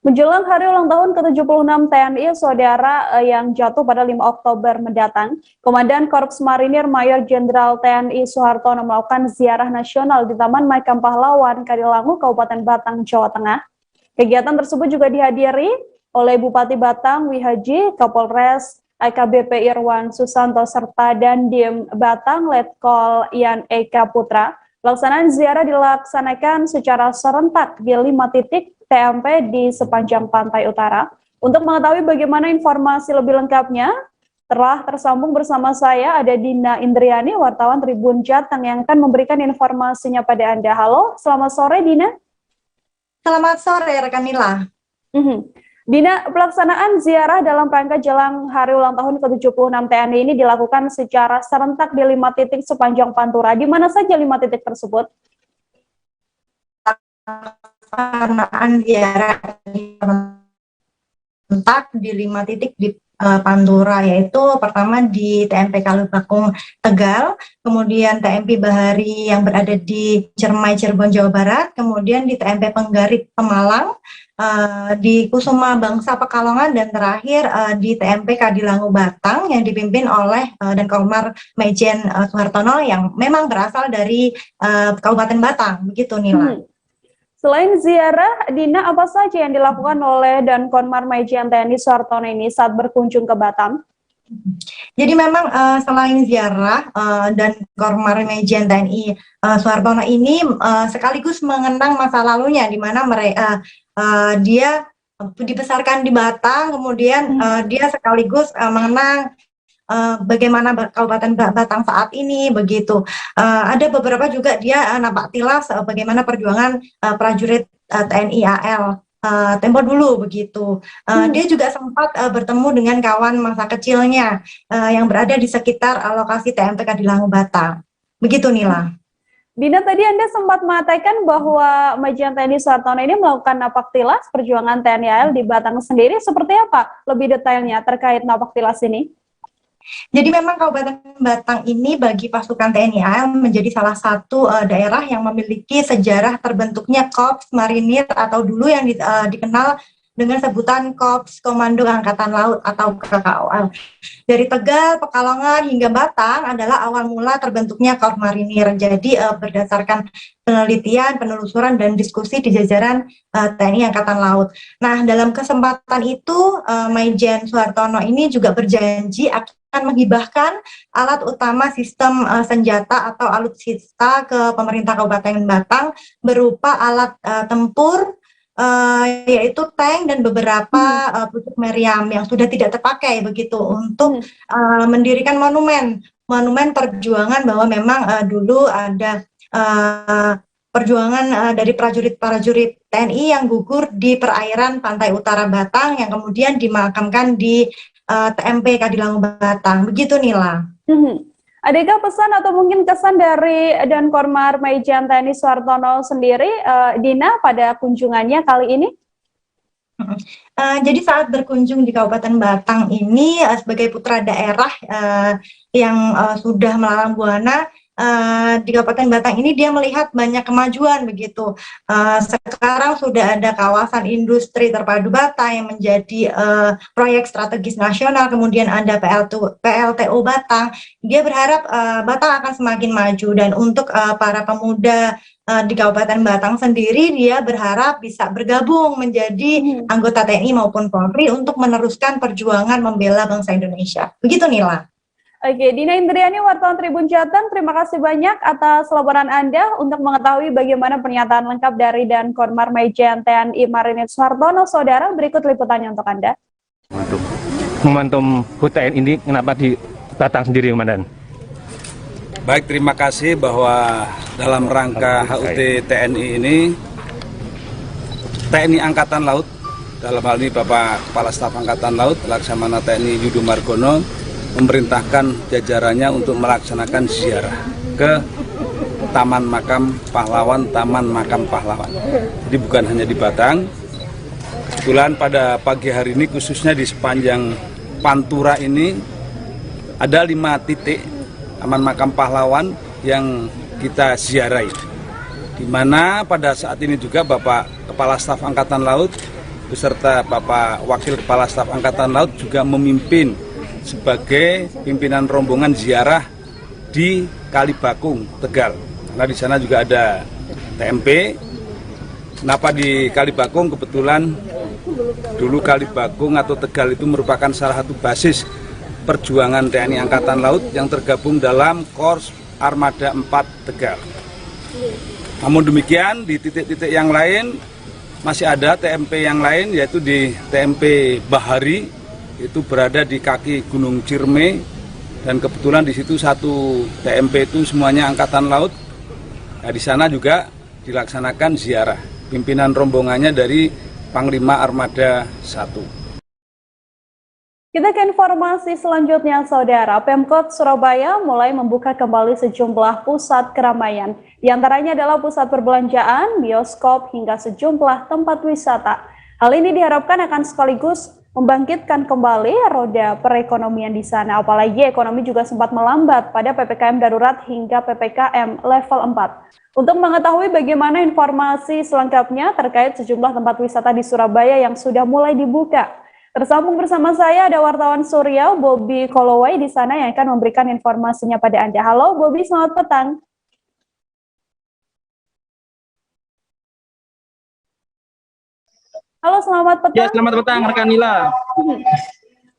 Menjelang hari ulang tahun ke-76 TNI Saudara yang jatuh pada 5 Oktober mendatang, Komandan Korps Marinir Mayor Jenderal TNI Soehartono melakukan ziarah nasional di Taman Makam Pahlawan Kadilangu, Kabupaten Batang, Jawa Tengah. Kegiatan tersebut juga dihadiri oleh Bupati Batang Wihaji, Kapolres AKBP Irwan Susanto, serta Dandim Batang Letkol Yan Eka Putra. Pelaksanaan ziarah dilaksanakan secara serentak di 5 titik TMP di sepanjang pantai utara. Untuk mengetahui bagaimana informasi lebih lengkapnya, telah tersambung bersama saya ada Dina Indriani, wartawan Tribun Jateng yang akan memberikan informasinya pada Anda. Halo, selamat sore Dina. Selamat sore rekan Nila. Dina, pelaksanaan ziarah dalam rangka jelang hari ulang tahun ke-76 TNI ini dilakukan secara serentak di 5 titik sepanjang Pantura. Di mana saja 5 titik tersebut? Pelaksanaan ziarah serentak di 5 titik di Pantura, yaitu pertama di TMP Kalibakung Tegal, kemudian TMP Bahari yang berada di Cermai Cirebon Jawa Barat, kemudian di TMP Penggarit Pemalang, di Kusuma Bangsa Pekalongan, dan terakhir di TMP Kadilangu Batang yang dipimpin oleh dan Kormar Majen Soehartono yang memang berasal dari Kabupaten Batang, begitu Nila. Selain ziarah, Dina, apa saja yang dilakukan oleh dan Kormar Majen TNI Soehartono ini saat berkunjung ke Batam? Jadi memang selain ziarah dan Kormar Majen TNI Soehartono ini sekaligus mengenang masa lalunya, di mana dia dibesarkan di Batang, kemudian dia sekaligus mengenang bagaimana Kabupaten Batang saat ini, begitu. Ada beberapa juga dia nampak tilas bagaimana perjuangan prajurit TNI AL tempo dulu, begitu. Dia juga sempat bertemu dengan kawan masa kecilnya yang berada di sekitar lokasi TMP Kadilangu Batang. Begitu Nila. Dina, tadi Anda sempat mengatakan bahwa Majen TNI Soehartono ini melakukan napak tilas perjuangan TNI AL di Batang sendiri. Seperti apa lebih detailnya terkait napak tilas ini? Jadi memang Kabupaten Batang ini bagi pasukan TNI AL menjadi salah satu daerah yang memiliki sejarah terbentuknya Korps Marinir atau dulu yang dikenal dengan sebutan Korps Komando Angkatan Laut atau KKOL. Dari Tegal, Pekalongan hingga Batang adalah awal mula terbentuknya Korps Marinir. Jadi berdasarkan penelitian, penelusuran, dan diskusi di jajaran TNI Angkatan Laut. Nah, dalam kesempatan itu Majen Soehartono ini juga berjanji akan menghibahkan alat utama sistem senjata atau alutsista ke pemerintah Kabupaten Batang berupa alat tempur, yaitu tank dan beberapa pucuk meriam yang sudah tidak terpakai, begitu, untuk mendirikan monumen perjuangan bahwa memang dulu ada perjuangan dari prajurit TNI yang gugur di perairan pantai utara Batang yang kemudian dimakamkan di TMP Kadilangu Batang. Begitu Nila. Adakah pesan atau mungkin kesan dari dan Kormar Majen TNI Soehartono sendiri, Dina, pada kunjungannya kali ini? Jadi saat berkunjung di Kabupaten Batang ini sebagai putra daerah yang sudah melalang buana di Kabupaten Batang ini, dia melihat banyak kemajuan, begitu. Sekarang sudah ada kawasan industri terpadu Batang yang menjadi proyek strategis nasional, kemudian ada PLTU Batang. Dia berharap Batang akan semakin maju, dan untuk para pemuda di Kabupaten Batang sendiri, dia berharap bisa bergabung menjadi anggota TNI maupun Polri untuk meneruskan perjuangan membela bangsa Indonesia. Begitu Nila. Oke, Dina Indriani, wartawan Tribun Jateng, terima kasih banyak atas laporan Anda. Untuk mengetahui bagaimana pernyataan lengkap dari Dan Kormar Majen TNI Marinir Suhartono, saudara, berikut liputannya untuk Anda. Momentum HUT TNI ini kenapa di Batang sendiri, Komandan? Baik, terima kasih bahwa dalam rangka HUT TNI ini, TNI Angkatan Laut, dalam hal ini Bapak Kepala Staf Angkatan Laut, Laksamana TNI Yudo Margono, memerintahkan jajarannya untuk melaksanakan ziarah ke Taman Makam Pahlawan, Jadi bukan hanya di Batang. Kebetulan pada pagi hari ini, khususnya di sepanjang Pantura ini, ada 5 titik Taman Makam Pahlawan yang kita ziarahi. Di mana pada saat ini juga Bapak Kepala Staf Angkatan Laut beserta Bapak Wakil Kepala Staf Angkatan Laut juga memimpin sebagai pimpinan rombongan ziarah di Kalibakung, Tegal. Nah, di sana juga ada TMP. Kenapa di Kalibakung? Kebetulan dulu Kalibakung atau Tegal itu merupakan salah satu basis perjuangan TNI Angkatan Laut yang tergabung dalam Korps Armada 4 Tegal. Namun demikian, di titik-titik yang lain masih ada TMP yang lain, yaitu di TMP Bahari, itu berada di kaki Gunung Ciremai, dan kebetulan di situ satu TMP itu semuanya Angkatan Laut. Nah, di sana juga dilaksanakan ziarah. Pimpinan rombongannya dari Panglima Armada 1. Kita ke informasi selanjutnya, saudara. Pemkot Surabaya mulai membuka kembali sejumlah pusat keramaian. Di antaranya adalah pusat perbelanjaan, bioskop, hingga sejumlah tempat wisata. Hal ini diharapkan akan sekaligus membangkitkan kembali roda perekonomian di sana. Apalagi ekonomi juga sempat melambat pada PPKM darurat hingga PPKM level 4. Untuk mengetahui bagaimana informasi selengkapnya terkait sejumlah tempat wisata di Surabaya yang sudah mulai dibuka, tersambung bersama saya ada wartawan Surya, Bobby Kolowai di sana yang akan memberikan informasinya pada Anda. Halo Bobby, selamat petang. Halo, selamat petang. Ya, selamat petang, rekan Nila.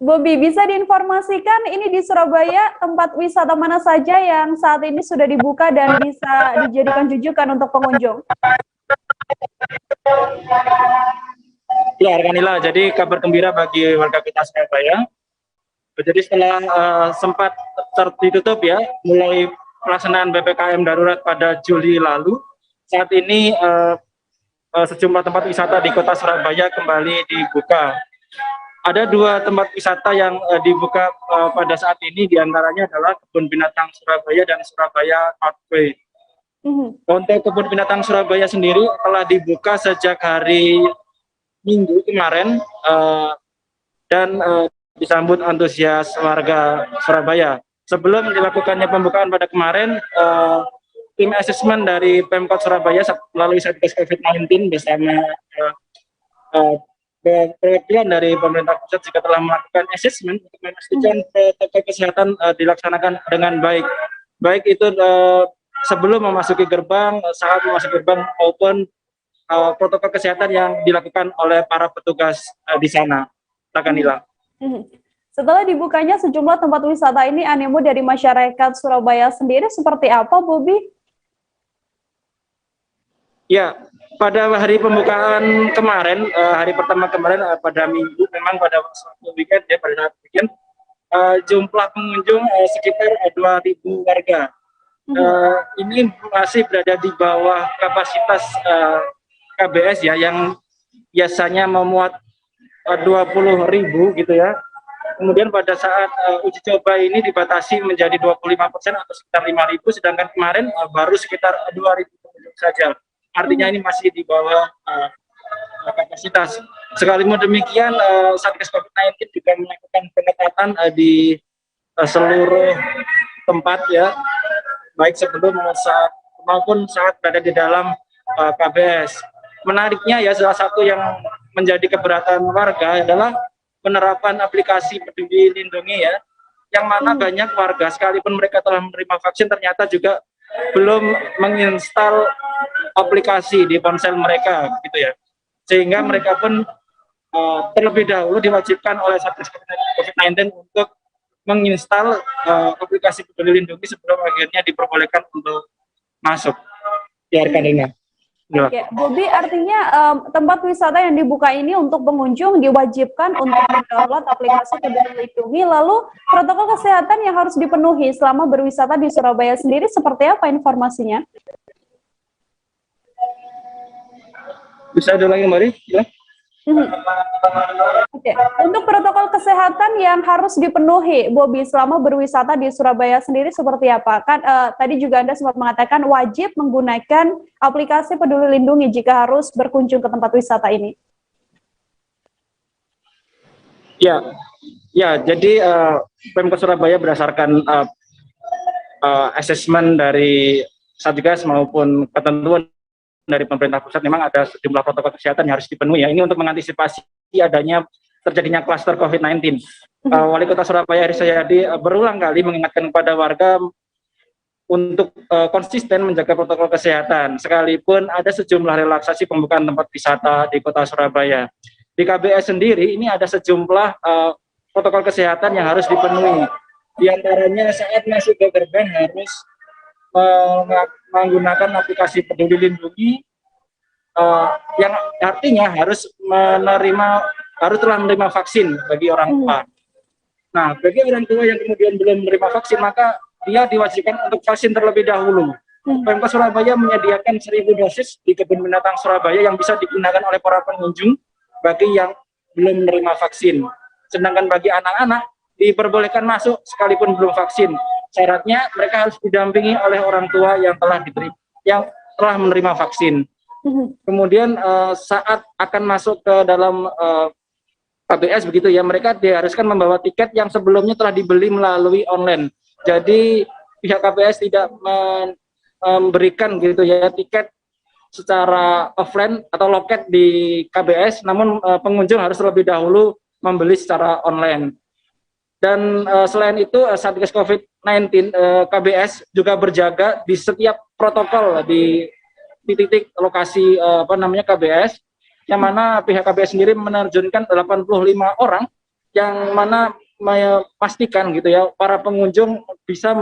Bobby, bisa diinformasikan ini di Surabaya tempat wisata mana saja yang saat ini sudah dibuka dan bisa dijadikan rujukan untuk pengunjung? Ya, rekan Nila, jadi kabar gembira bagi warga kita Surabaya. Jadi setelah sempat ditutup ya, mulai pelaksanaan PPKM darurat pada Juli lalu, saat ini sejumlah tempat wisata di kota Surabaya kembali dibuka. Ada 2 tempat wisata yang dibuka pada saat ini, diantaranya adalah Kebun Binatang Surabaya dan Surabaya Parkway. Untuk Kebun Binatang Surabaya sendiri telah dibuka sejak hari Minggu kemarin dan disambut antusias warga Surabaya. Sebelum dilakukannya pembukaan pada kemarin, tim asesmen dari Pemkot Surabaya melalui Satgas COVID-19 bersama perwakilan dari pemerintah pusat juga telah melakukan asesmen untuk memastikan protokol kesehatan dilaksanakan dengan baik. Baik itu sebelum memasuki gerbang, saat memasuki gerbang maupun protokol kesehatan yang dilakukan oleh para petugas di sana. Takanila. Setelah dibukanya sejumlah tempat wisata ini, animo dari masyarakat Surabaya sendiri seperti apa, Bobby? Ya, pada hari pembukaan kemarin, hari pertama kemarin pada Minggu, memang pada suatu weekend ya, pada saat weekend, jumlah pengunjung sekitar 2.000 warga. Ini masih berada di bawah kapasitas KBS ya, yang biasanya memuat 20.000 gitu ya. Kemudian pada saat uji coba ini dibatasi menjadi 25% atau sekitar 5.000, sedangkan kemarin baru sekitar 2.000 pengunjung saja. Artinya ini masih di bawah kapasitas. Sekalipun demikian, Satgas COVID-19 juga melakukan pengetatan di seluruh tempat ya, baik sebelum maupun saat berada di dalam KBS. Menariknya ya, salah satu yang menjadi keberatan warga adalah penerapan aplikasi Peduli Lindungi ya, yang mana banyak warga sekalipun mereka telah menerima vaksin ternyata juga belum menginstal aplikasi di ponsel mereka gitu ya, sehingga mereka pun terlebih dahulu diwajibkan oleh Satgas COVID-19 untuk menginstal aplikasi Peduli Lindungi sebelum akhirnya diperbolehkan untuk masuk di Arkanina. Oke, Bobi, artinya tempat wisata yang dibuka ini untuk pengunjung diwajibkan untuk mendownload aplikasi Peduli Lindungi. Lalu protokol kesehatan yang harus dipenuhi selama berwisata di Surabaya sendiri seperti apa informasinya? Bisa ada lagi, Mari? Ya. Oke. Untuk protokol kesehatan yang harus dipenuhi, Bobi, selama berwisata di Surabaya sendiri seperti apa? Kan tadi juga Anda sempat mengatakan wajib menggunakan aplikasi Peduli Lindungi jika harus berkunjung ke tempat wisata ini. Ya, jadi Pemkot Surabaya berdasarkan asesmen dari Satgas maupun ketentuan dari pemerintah pusat memang ada sejumlah protokol kesehatan yang harus dipenuhi ya. Ini untuk mengantisipasi adanya terjadinya klaster COVID-19. Wali Kota Surabaya Eri Cahyadi berulang kali mengingatkan kepada warga untuk konsisten menjaga protokol kesehatan sekalipun ada sejumlah relaksasi pembukaan tempat wisata di Kota Surabaya. Di KBS sendiri ini ada sejumlah protokol kesehatan yang harus dipenuhi. Di antaranya saat masuk ke gerbang harus menggunakan aplikasi Peduli Lindungi yang artinya harus telah menerima vaksin bagi orang tua. Nah, bagi orang tua yang kemudian belum menerima vaksin, maka dia diwajibkan untuk vaksin terlebih dahulu. Pemkot Surabaya menyediakan 1.000 dosis di Kebun Binatang Surabaya yang bisa digunakan oleh para pengunjung bagi yang belum menerima vaksin. Sedangkan bagi anak-anak diperbolehkan masuk sekalipun belum vaksin. Syaratnya mereka harus didampingi oleh orang tua yang telah menerima vaksin. Kemudian saat akan masuk ke dalam KBS begitu ya, mereka diharuskan membawa tiket yang sebelumnya telah dibeli melalui online. Jadi pihak KBS tidak memberikan gitu ya tiket secara offline atau loket di KBS, namun pengunjung harus terlebih dahulu membeli secara online. Dan selain itu Satgas COVID-19 KBS juga berjaga di setiap protokol di titik lokasi KBS, yang mana pihak KBS sendiri menerjunkan 85 orang yang mana memastikan gitu ya para pengunjung bisa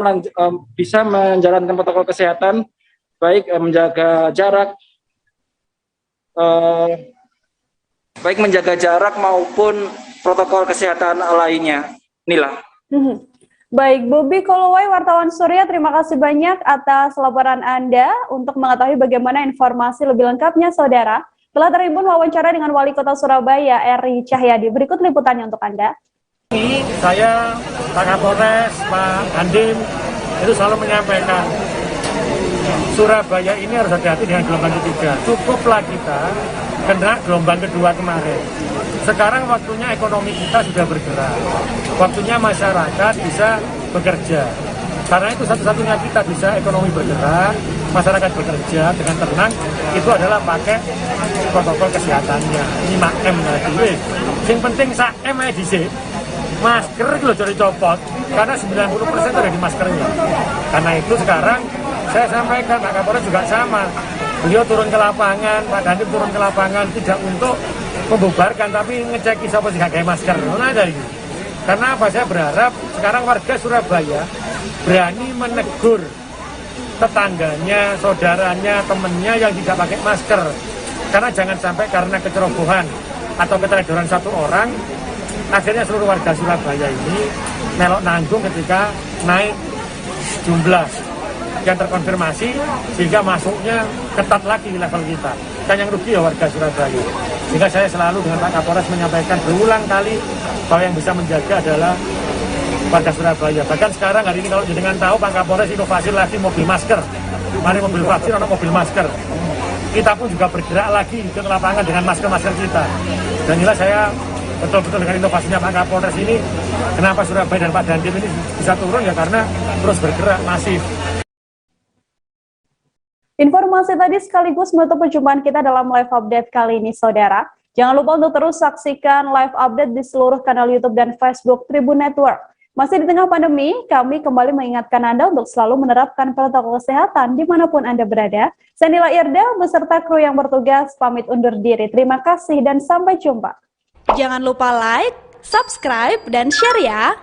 menjalankan protokol kesehatan baik menjaga jarak maupun protokol kesehatan lainnya. Inilah. Baik, Bobi Kolowai, wartawan Surya, terima kasih banyak atas laporan Anda. Untuk mengetahui bagaimana informasi lebih lengkapnya, Saudara, telah terhimpun wawancara dengan Wali Kota Surabaya, Eri Cahyadi. Berikut liputannya untuk Anda. Saya, Pak Kapolres, Pak Andim, itu selalu menyampaikan, Surabaya ini harus hati-hati dengan gelombang ketiga. Cukuplah kita kena gelombang kedua kemarin. Sekarang waktunya ekonomi kita sudah bergerak. Waktunya masyarakat bisa bekerja. Karena itu satu-satunya kita bisa ekonomi bergerak, masyarakat bekerja dengan tenang, itu adalah pakai protokol kesehatannya. 5M tadi. Yang penting sak-M aja disini. Masker itu loh jadi copot, karena 90% itu ada di maskernya. Karena itu sekarang saya sampaikan, Pak Kapolres juga sama. Beliau turun ke lapangan, Pak Dandim turun ke lapangan, tidak untuk membubarkan, tapi ngecek siapa sih pakai masker. Nah, ada ini. Karena apa? Saya berharap sekarang warga Surabaya berani menegur tetangganya, saudaranya, temennya yang tidak pakai masker. Karena jangan sampai karena kecerobohan atau keteledoran satu orang, akhirnya seluruh warga Surabaya ini melok nanggung ketika naik jumlah yang terkonfirmasi, sehingga masuknya ketat lagi level kita. Kan yang rugi ya warga Surabaya. Sehingga saya selalu dengan Pak Kapolres menyampaikan berulang kali bahwa yang bisa menjaga adalah warga Surabaya. Bahkan sekarang hari ini kalau jenengan tahu, Pak Kapolres inovasi lagi mobil masker. Mari mobil vaksin atau mobil masker. Kita pun juga bergerak lagi ke lapangan dengan masker-masker kita. Dan inilah saya betul-betul dengan inovasinya Pak Kapolres ini, kenapa Surabaya dan Pak Dandim ini bisa turun ya karena terus bergerak masif. Informasi tadi sekaligus menutup perjumpaan kita dalam live update kali ini, Saudara. Jangan lupa untuk terus saksikan live update di seluruh kanal YouTube dan Facebook Tribun Network. Masih di tengah pandemi, kami kembali mengingatkan Anda untuk selalu menerapkan protokol kesehatan dimanapun Anda berada. Saya Nila Irda beserta kru yang bertugas pamit undur diri. Terima kasih dan sampai jumpa. Jangan lupa like, subscribe, dan share ya.